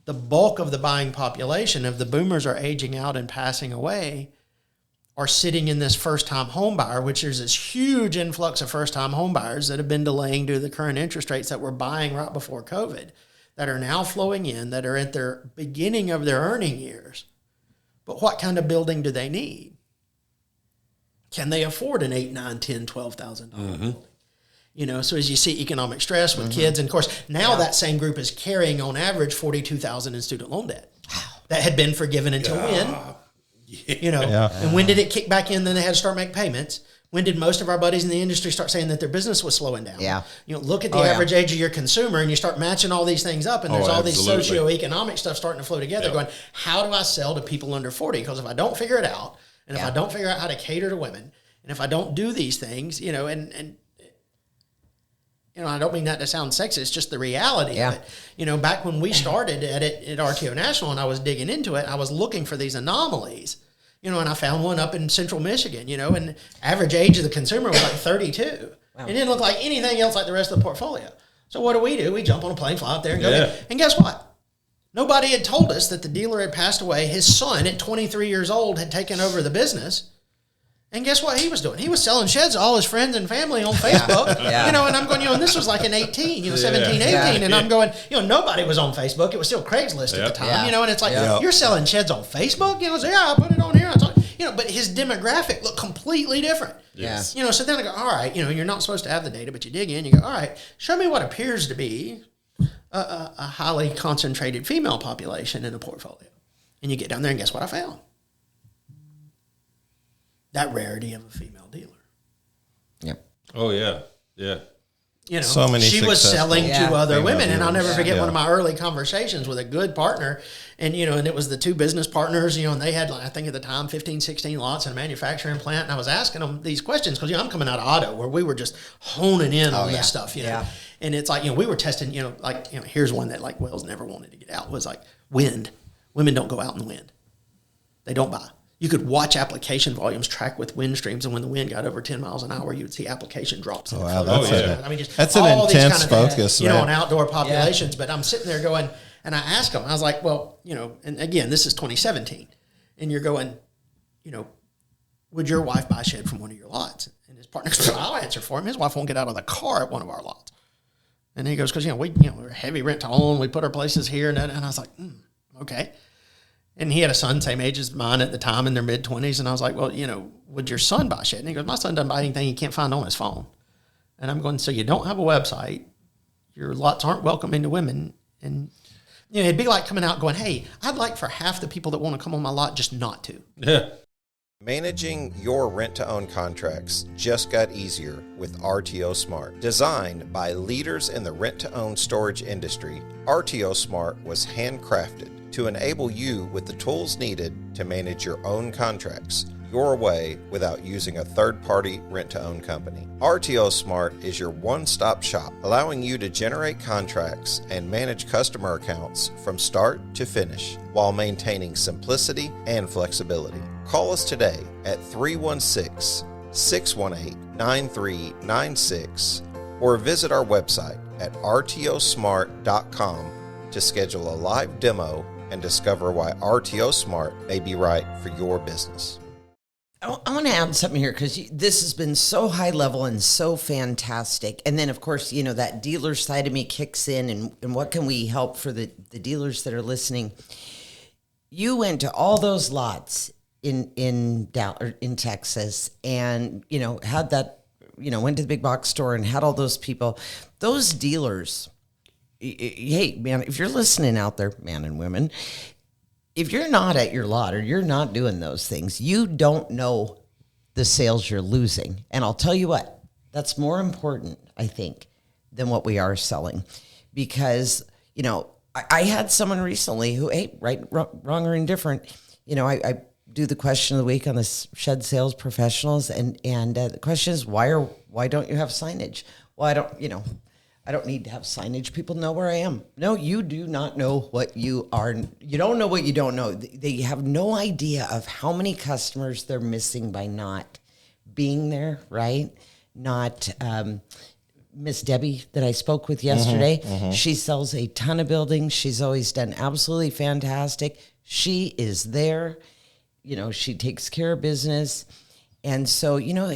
Speaker 3: The bulk of the buying population, if the boomers are aging out and passing away, are sitting in this first-time home buyer, which there's this huge influx of first-time home buyers that have been delaying due to the current interest rates that were buying right before COVID, that are now flowing in, that are at their beginning of their earning years. But what kind of building do they need? Can they afford an $8,000, $9,000, $10,000, $12,000 building? So as you see economic stress with kids, and of course, now that same group is carrying on average $42,000 in student loan debt that had been forgiven until when? And when did it kick back in? Then they had to start making payments. When did most of our buddies in the industry start saying that their business was slowing down?
Speaker 4: Yeah.
Speaker 3: Look at the average age of your consumer, and you start matching all these things up, and there's all these socioeconomic stuff starting to flow together, going, how do I sell to people under 40? Because if I don't figure it out, and if I don't figure out how to cater to women, and if I don't do these things, and I don't mean that to sound sexist, it's just the reality of it. Back when we started at RTO National and I was digging into it, I was looking for these anomalies, and I found one up in central Michigan, and average age of the consumer was like 32. Wow. It didn't look like anything else like the rest of the portfolio. So what do? We jump on a plane, fly up there, and go get, and guess what? Nobody had told us that the dealer had passed away. His son at 23 years old had taken over the business. And guess what he was doing? He was selling sheds to all his friends and family on Facebook, and I'm going, and this was like in 18, 17, 18, and I'm going, nobody was on Facebook. It was still Craigslist at the time, and it's like, you're selling sheds on Facebook? I put it on here. It's like, but his demographic looked completely different.
Speaker 6: Yes.
Speaker 3: So then I go, all right, you're not supposed to have the data, but you dig in, you go, all right, show me what appears to be a highly concentrated female population in a portfolio. And you get down there, and guess what I found? That rarity of a female dealer.
Speaker 4: Yep.
Speaker 5: Oh, yeah.
Speaker 2: So many
Speaker 3: she was selling to other women,
Speaker 2: dealers.
Speaker 3: and I'll never forget one of my early conversations with a good partner, and and it was the two business partners, and they had, I think at the time, 15, 16 lots in a manufacturing plant, and I was asking them these questions because I'm coming out of auto where we were just honing in on this stuff, and it's like we were testing, here's one that like Wells never wanted to get out was like wind. Women don't go out in the wind. They don't buy. You could watch application volumes track with wind streams, and when the wind got over 10 miles an hour, you would see application drops.
Speaker 2: Wow, that's
Speaker 3: just
Speaker 2: an
Speaker 3: all
Speaker 2: intense
Speaker 3: these kind of
Speaker 2: focus,
Speaker 3: things, on outdoor populations. But I'm sitting there going, and I asked them, I was like, well, and again, this is 2017, and you're going, would your wife buy a shed from one of your lots? And his partner goes, I'll answer for him. His wife won't get out of the car at one of our lots. And he goes, because we're heavy rent to own, we put our places here, and I was like, okay. And he had a son, same age as mine at the time, in their mid-20s. And I was like, well, would your son buy shit? And he goes, my son doesn't buy anything he can't find on his phone. And I'm going, so you don't have a website. Your lots aren't welcoming to women. And, it'd be like coming out going, hey, I'd like for half the people that want to come on my lot just not to.
Speaker 5: Yeah.
Speaker 2: Managing your rent-to-own contracts just got easier with RTO Smart. Designed by leaders in the rent-to-own storage industry, RTO Smart was handcrafted to enable you with the tools needed to manage your own contracts your way without using a third-party rent-to-own company. RTO Smart is your one-stop shop, allowing you to generate contracts and manage customer accounts from start to finish while maintaining simplicity and flexibility. Call us today at 316-618-9396 or visit our website at rtosmart.com to schedule a live demo and discover why RTO Smart may be right for your business.
Speaker 4: I want to add something here because this has been so high level and so fantastic. And then, of course, that dealer side of me kicks in and what can we help for the dealers that are listening? You went to all those lots in Texas and, had that, went to the big box store and had all those people. Those dealers, hey, man, if you're listening out there, man and women, if you're not at your lot or you're not doing those things, you don't know the sales you're losing. And I'll tell you what, that's more important, I think, than what we are selling. Because, I had someone recently who, hey, right, wrong, or indifferent, I do the question of the week on the shed sales professionals. And the question is, why don't you have signage? Why don't, I don't need to have signage. People know where I am. No, you do not know what you are. You don't know what you don't know. They have no idea of how many customers they're missing by not being there, right? Not Miss Debbie that I spoke with yesterday. She sells a ton of buildings. She's always done absolutely fantastic. She is there. You know, she takes care of business. And so, you know,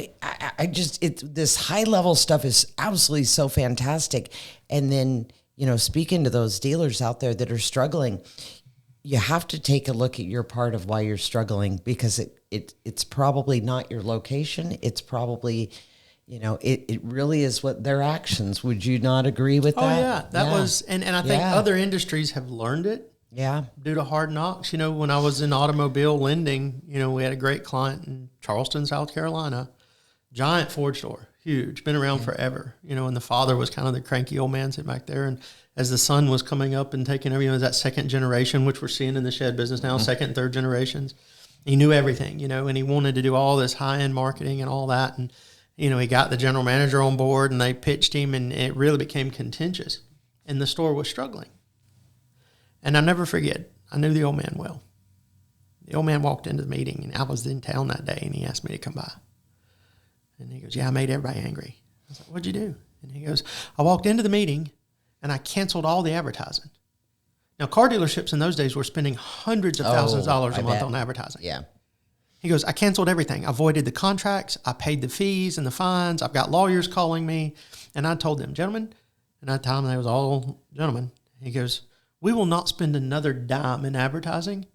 Speaker 4: this high level stuff is absolutely so fantastic. And then, you know, speaking to those dealers out there that are struggling, you have to take a look at your part of why you're struggling, because it's probably not your location. It's probably, you know, it really is what their actions. Would you not agree with that?
Speaker 3: Oh yeah, that was, and I think other industries have learned it.
Speaker 4: Yeah.
Speaker 3: Due to hard knocks. You know, when I was in automobile lending, you know, we had a great client in Charleston, South Carolina, giant Ford store, huge, been around forever. You know, and the father was kind of the cranky old man sitting back there. And as the son was coming up and taking over, you know, that second generation, which we're seeing in the shed business now, second and third generations, he knew everything, you know, and he wanted to do all this high-end marketing and all that. And, you know, he got the general manager on board and they pitched him, and it really became contentious. And the store was struggling. And I'll never forget, I knew the old man well. The old man walked into the meeting, and I was in town that day, and he asked me to come by. And he goes, yeah, I made everybody angry. I was like, what'd you do? And he goes, I walked into the meeting, and I canceled all the advertising. Now, car dealerships in those days were spending hundreds of thousands of dollars a month on advertising.
Speaker 4: Yeah.
Speaker 3: He goes, I canceled everything. I voided the contracts. I paid the fees and the fines. I've got lawyers calling me. And I told them, gentlemen, and at the time they was all gentlemen. He goes, we will not spend another dime in advertising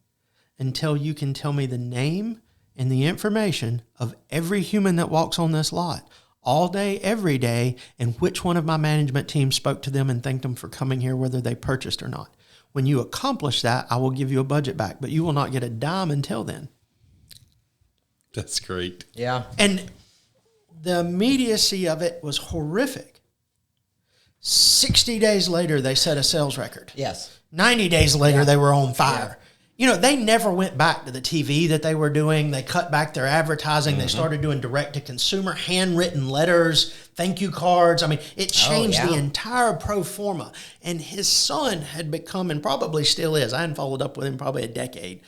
Speaker 3: until you can tell me the name and the information of every human that walks on this lot all day, every day, and which one of my management team spoke to them and thanked them for coming here, whether they purchased or not. When you accomplish that, I will give you a budget back, but you will not get a dime until then.
Speaker 5: That's great.
Speaker 4: Yeah.
Speaker 3: And the immediacy of it was horrific. 60 days later, they set a sales record.
Speaker 4: Yes.
Speaker 3: 90 days later, they were on fire. You know, they never went back to the TV that they were doing. They cut back their advertising. They started doing direct-to-consumer, handwritten letters, thank you cards. I mean, it changed the entire pro forma. And his son had become, and probably still is, I hadn't followed up with him probably a decade,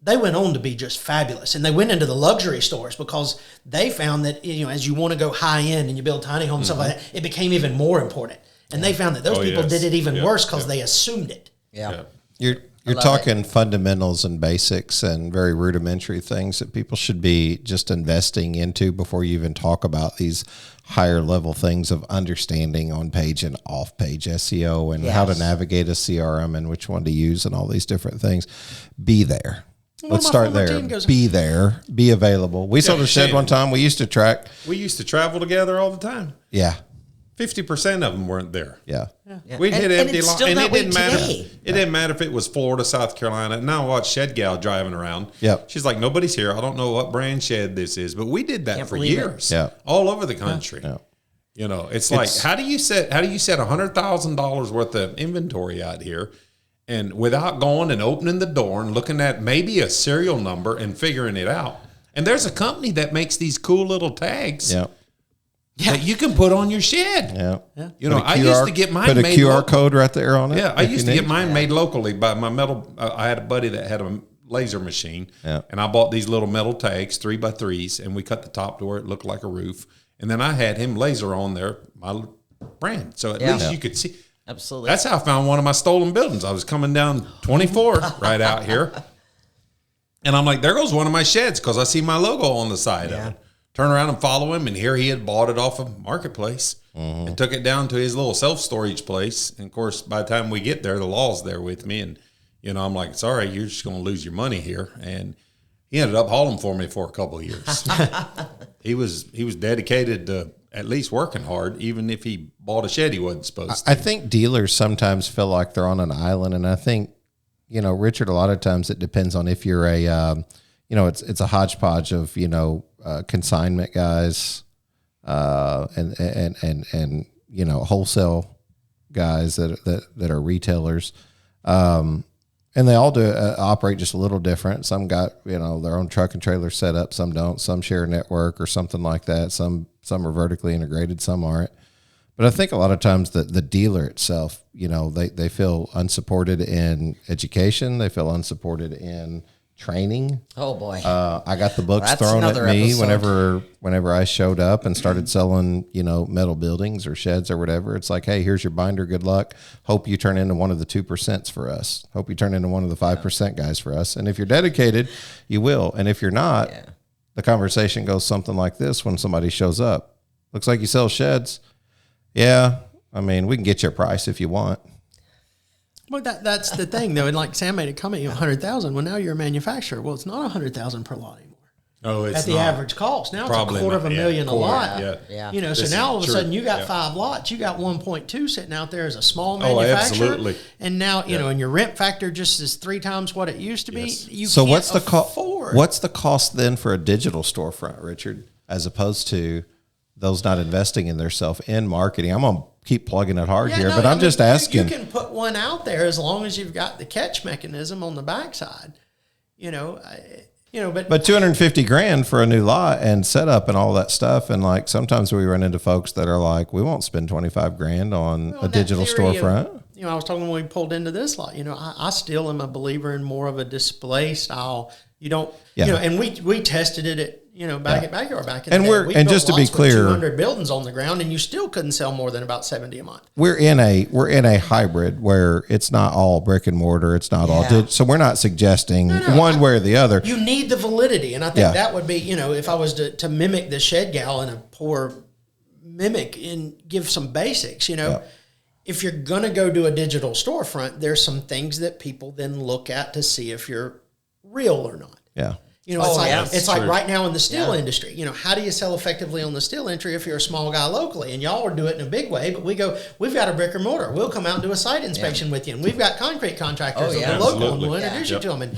Speaker 3: they went on to be just fabulous. And they went into the luxury stores because they found that, you know, as you want to go high end and you build tiny homes, stuff like that, it became even more important. And they found that those people did it even worse because they assumed it.
Speaker 4: Yeah.
Speaker 2: You're talking fundamentals and basics and very rudimentary things that people should be just investing into before you even talk about these higher level things of understanding on page and off page SEO and how to navigate a CRM and which one to use and all these different things. Be there. Let's start there. Be there. Be available. We sold a shed one time. We used to
Speaker 5: travel together all the time.
Speaker 2: Yeah.
Speaker 5: 50% of them weren't there.
Speaker 2: Yeah.
Speaker 5: We'd hit empty lots, and it didn't matter.
Speaker 4: Today.
Speaker 5: It didn't matter if it was Florida, South Carolina. And now I watch Shed Gal driving around.
Speaker 2: Yep.
Speaker 5: She's like, nobody's here. I don't know what brand shed this is, but we did that for years.
Speaker 2: Yeah.
Speaker 5: All over the country.
Speaker 2: Yeah.
Speaker 5: You know, it's like, how do you set $100,000 worth of inventory out here, and without going and opening the door and looking at maybe a serial number and figuring it out? And there's a company that makes these cool little tags.
Speaker 2: Yeah.
Speaker 5: That you can put on your shed.
Speaker 2: Yeah.
Speaker 5: You know, I used to get mine
Speaker 2: made. Put a QR
Speaker 5: local.
Speaker 2: code right there on it.
Speaker 5: Yeah, I used to get mine made locally by my metal. I had a buddy that had a laser machine, and I bought these little metal tags, 3x3s, and we cut the top to where it looked like a roof. And then I had him laser on there, my brand. So at least you could see.
Speaker 4: Absolutely.
Speaker 5: That's how I found one of my stolen buildings. I was coming down 24th right out here. And I'm like, there goes one of my sheds because I see my logo on the side of it. Turn around and follow him, and here he had bought it off of Marketplace and took it down to his little self-storage place. And, of course, by the time we get there, the law's there with me. And, you know, I'm like, sorry, you're just going to lose your money here. And he ended up hauling for me for a couple of years. He was dedicated to at least working hard, even if he bought a shed he wasn't supposed to.
Speaker 2: I think dealers sometimes feel like they're on an island, and I think, you know, Richard, a lot of times it depends on if you're a, you know, it's a hodgepodge of, you know, consignment guys, and you know, wholesale guys that are retailers, and they all do operate just a little different. Some got, you know, their own truck and trailer set up, some don't. Some share a network or something like that. Some are vertically integrated, some aren't. But I think a lot of times the dealer itself, you know, they feel unsupported in education. They feel unsupported in training.
Speaker 4: Oh boy.
Speaker 2: I got the books
Speaker 4: That's
Speaker 2: thrown at
Speaker 4: another
Speaker 2: me
Speaker 4: episode.
Speaker 2: whenever I showed up and started selling, you know, metal buildings or sheds or whatever. It's like, hey, here's your binder. Good luck. Hope you turn into one of the 2% for us. Hope you turn into one of the 5% guys for us. And if you're dedicated, you will. And if you're not, the conversation goes something like this when somebody shows up. Looks like you sell sheds. Yeah. I mean, we can get you a price if you want.
Speaker 3: Well, that's the thing, though. And like Sam made a comment, 100,000. Well, now you're a manufacturer. Well, it's not 100,000 per lot anymore.
Speaker 5: Oh, it's
Speaker 3: at the
Speaker 5: not.
Speaker 3: average cost. Now
Speaker 5: Probably
Speaker 3: it's $250,000 a lot.
Speaker 5: Yeah.
Speaker 3: You know, so
Speaker 5: This
Speaker 3: now all of
Speaker 5: is
Speaker 3: a sudden
Speaker 5: true.
Speaker 3: you got 5 lots. You got 1.2 sitting out there as a small manufacturer.
Speaker 5: absolutely.
Speaker 3: And now, you know, and your rent factor just is 3 times what it used to be.
Speaker 5: Yes.
Speaker 3: You
Speaker 2: So
Speaker 3: can't
Speaker 2: what's the cost?
Speaker 3: afford.
Speaker 2: What's the cost then for a digital storefront, Richard, as opposed to those not investing in themselves in marketing? I'm gonna keep plugging it hard here,
Speaker 3: no,
Speaker 2: but
Speaker 3: I
Speaker 2: I'm
Speaker 3: mean,
Speaker 2: just asking.
Speaker 3: You can put one out there as long as you've got the catch mechanism on the backside. But
Speaker 2: 250 grand for a new lot and setup and all that stuff, and like sometimes we run into folks that are like, we won't spend 25 grand on a
Speaker 3: that
Speaker 2: digital
Speaker 3: theory
Speaker 2: storefront.
Speaker 3: I was talking when we pulled into this lot. I still am a believer in more of a display style. You don't, and we tested it at back in the
Speaker 2: And
Speaker 3: day. We built
Speaker 2: just to be
Speaker 3: lots with
Speaker 2: clear,
Speaker 3: 200 buildings on the ground, and you still couldn't sell more than about 70 a month.
Speaker 2: We're in a hybrid where it's not all brick and mortar. It's not all so we're not suggesting one way or the other.
Speaker 3: You need the validity, and I think that would be, if I was to mimic the shed gal in a poor mimic and give some basics, if you're going to go do a digital storefront, there's some things that people then look at to see if you're real or not.
Speaker 2: Yeah.
Speaker 3: It's like right now in the steel industry, how do you sell effectively on the steel industry if you're a small guy locally? And y'all are doing it in a big way, but we've got a brick or mortar. We'll come out and do a site inspection with you. And we've got concrete contractors that are local and we'll introduce you to them. And,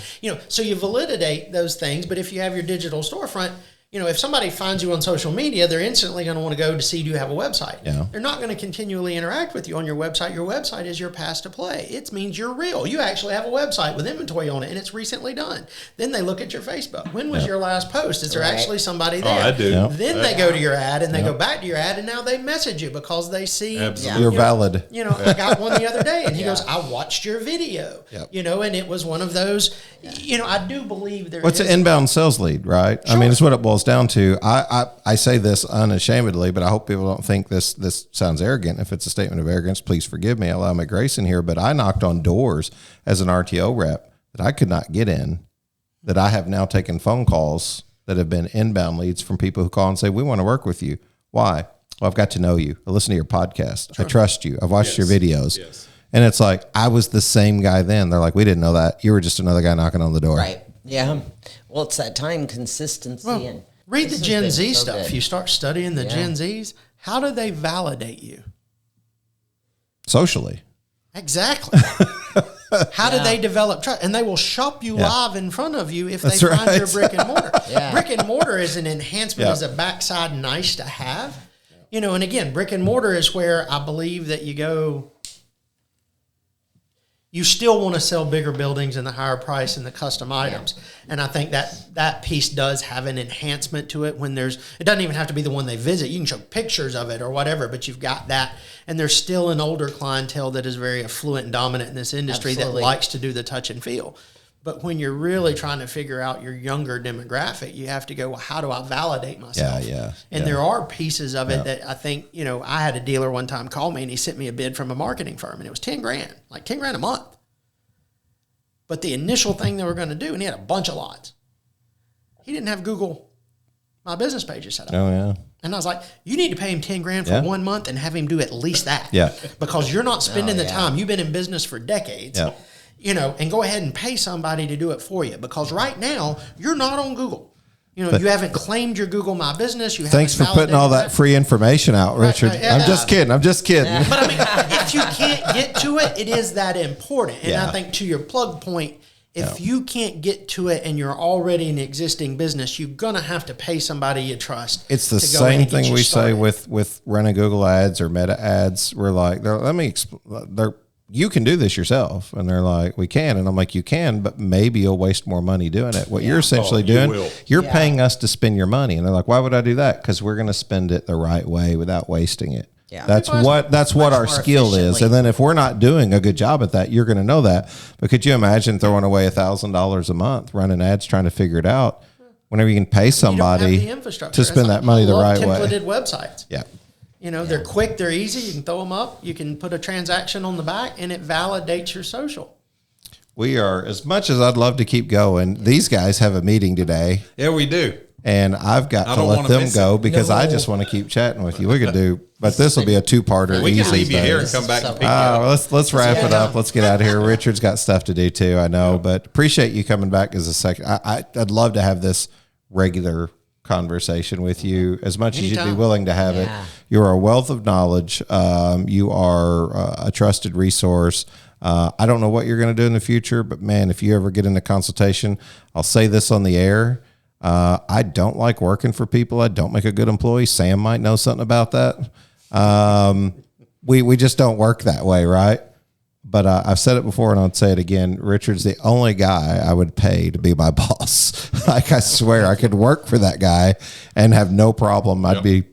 Speaker 3: so you validate those things. But if you have your digital storefront, if somebody finds you on social media, they're instantly going to want to go to see, do you have a website?
Speaker 2: Yeah.
Speaker 3: They're not going to continually interact with you on your website. Your website is your pass to play. It means you're real. You actually have a website with inventory on it, and it's recently done. Then they look at your Facebook. When was your last post? Is there actually somebody there?
Speaker 5: I do.
Speaker 2: Yeah.
Speaker 3: Then they go to your ad, and they go back to your ad, and now they message you because they see.
Speaker 5: Absolutely.
Speaker 2: You're valid.
Speaker 3: I got one the other day, and he goes, I watched your video. And it was one of those, I do believe there
Speaker 2: What's
Speaker 3: is.
Speaker 2: an inbound sales lead, right? I mean, it's what it boils down to. I say this unashamedly, but I hope people don't think this sounds arrogant. If it's a statement of arrogance, please forgive me. Allow my grace in here. But I knocked on doors as an RTO rep that I could not get in, that I have now taken phone calls that have been inbound leads from people who call and say, we want to work with you. Why? Well, I've got to know you. I listen to your podcast. I trust you. I've watched your videos.
Speaker 5: Yes.
Speaker 2: And it's like, I was the same guy then. They're like, we didn't know that. You were just another guy knocking on the door.
Speaker 4: Right. Yeah. Well, it's that time consistency and
Speaker 3: Read the
Speaker 4: this has
Speaker 3: Gen
Speaker 4: been
Speaker 3: Z
Speaker 4: so
Speaker 3: stuff.
Speaker 4: good.
Speaker 3: You start studying the Gen Zs. How do they validate you?
Speaker 2: Socially.
Speaker 3: Exactly. How do they develop trust? And they will shop you live in front of you if they
Speaker 2: That's
Speaker 3: find
Speaker 2: right.
Speaker 3: your brick and mortar.
Speaker 4: Yeah.
Speaker 3: Brick and mortar is an enhancement, as a backside nice to have. And again, brick and mortar is where I believe that you go. You still want to sell bigger buildings and the higher price and the custom items. And I think that piece does have an enhancement to it when it doesn't even have to be the one they visit. You can show pictures of it or whatever, but you've got that. And there's still an older clientele that is very affluent and dominant in this industry
Speaker 4: Absolutely.
Speaker 3: that likes to do the touch and feel. But when you're really trying to figure out your younger demographic, you have to go, well, how do I validate myself? And there are pieces of it that I think, I had a dealer one time call me and he sent me a bid from a marketing firm and it was 10 grand, like 10 grand a month. But the initial thing they were going to do, and he had a bunch of lots, he didn't have Google My Business pages set up.
Speaker 2: Oh, yeah.
Speaker 3: And I was like, you need to pay him 10 grand for 1 month and have him do at least that.
Speaker 2: Yeah.
Speaker 3: Because you're not spending the time. You've been in business for decades.
Speaker 2: Yeah.
Speaker 3: And go ahead and pay somebody to do it for you. Because right now, you're not on Google. You haven't claimed your Google My Business.
Speaker 2: Thanks for putting all that free information out, Richard.
Speaker 3: yeah.
Speaker 2: I'm just kidding.
Speaker 3: But I mean, if you can't get to it, it is that important. And I think to your plug point, if you can't get to it and you're already an existing business, you're going to have to pay somebody you trust.
Speaker 2: It's the same thing we say with running Google ads or Meta ads. We're like, you can do this yourself. And they're like, we can. And I'm like, you can, but maybe you'll waste more money doing it. What you're essentially doing, you're paying us to spend your money. And they're like, why would I do that? Because we're going to spend it the right way without wasting it.
Speaker 4: Yeah.
Speaker 2: That's what our
Speaker 4: more
Speaker 2: skill is.
Speaker 4: efficiently.
Speaker 2: And then if we're not doing a good job at that, you're going to know that. But could you imagine throwing away $1,000 a month running ads trying to figure it out? Whenever you can pay
Speaker 3: You don't have
Speaker 2: somebody
Speaker 3: the infrastructure.
Speaker 2: to spend
Speaker 3: It's
Speaker 2: that money
Speaker 3: I
Speaker 2: the
Speaker 3: love
Speaker 2: right way.
Speaker 3: templated websites.
Speaker 2: Yeah.
Speaker 3: You know, they're quick, they're easy. You can throw them up. You can put a transaction on the back, and it validates your social.
Speaker 2: We are, as much as I'd love to keep going, these guys have a meeting today.
Speaker 5: Yeah, we do.
Speaker 2: And I've got
Speaker 5: I
Speaker 2: to
Speaker 5: don't
Speaker 2: let
Speaker 5: wanna
Speaker 2: them
Speaker 5: miss
Speaker 2: go
Speaker 5: it.
Speaker 2: because I just want to keep chatting with you. We could do, but this will be a two-parter.
Speaker 5: We can
Speaker 2: easy
Speaker 5: leave you here and
Speaker 2: days.
Speaker 5: come back and pick you up.
Speaker 2: Let's wrap it up. Let's get out of here. Richard's got stuff to do too, I know, but appreciate you coming back as a second. I'd love to have this regular conversation with you as much as you'd be
Speaker 3: Anytime.
Speaker 2: willing to have it. You're a wealth of knowledge. You are a trusted resource. I don't know what you're going to do in the future, but man, if you ever get into consultation, I'll say this on the air. I don't like working for people. I don't make a good employee. Sam might know something about that. We just don't work that way, right? But I've said it before and I'll say it again. Richard's the only guy I would pay to be my boss. Like, I swear I could work for that guy and have no problem. I'd be,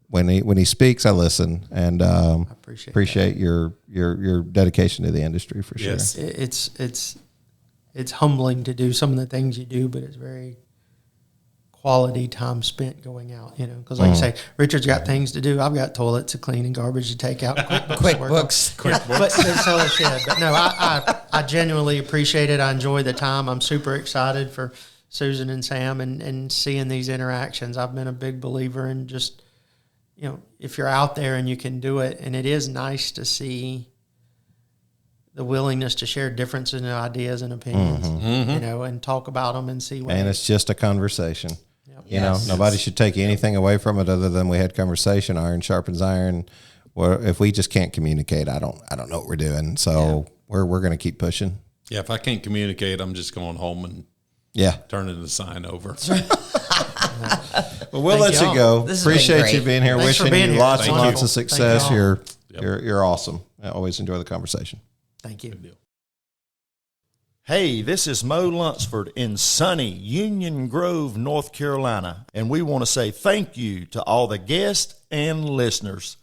Speaker 2: when he speaks, I listen, and appreciate your dedication to the industry for sure.
Speaker 5: Yes.
Speaker 3: It's humbling to do some of the things you do, but it's very quality time spent going out, because like you say, Richard's got things to do. I've got toilets to clean and garbage to take out.
Speaker 4: QuickBooks.
Speaker 3: But so is Shed. But no, I genuinely appreciate it. I enjoy the time. I'm super excited for Susan and Sam and seeing these interactions. I've been a big believer in just, if you're out there and you can do it, and it is nice to see the willingness to share differences in ideas and opinions, and talk about them and see ways.
Speaker 2: And it's just a conversation.
Speaker 4: Yes.
Speaker 2: Nobody should take anything away from it other than we had conversation. Iron sharpens iron. Well, if we just can't communicate, I don't know what we're doing. So we're going to keep pushing.
Speaker 5: Yeah, if I can't communicate, I'm just going home and turning the sign over.
Speaker 2: Well, we'll let you go. Appreciate you being here.
Speaker 3: Thanks for
Speaker 2: Wishing
Speaker 3: being
Speaker 2: you
Speaker 3: here.
Speaker 2: lots and
Speaker 3: Thank
Speaker 2: lots
Speaker 3: you.
Speaker 2: of success.
Speaker 3: Thank
Speaker 2: You're awesome. I always enjoy the conversation.
Speaker 3: Thank you.
Speaker 1: Hey, this is Mo Lunsford in sunny Union Grove, North Carolina, and we want to say thank you to all the guests and listeners.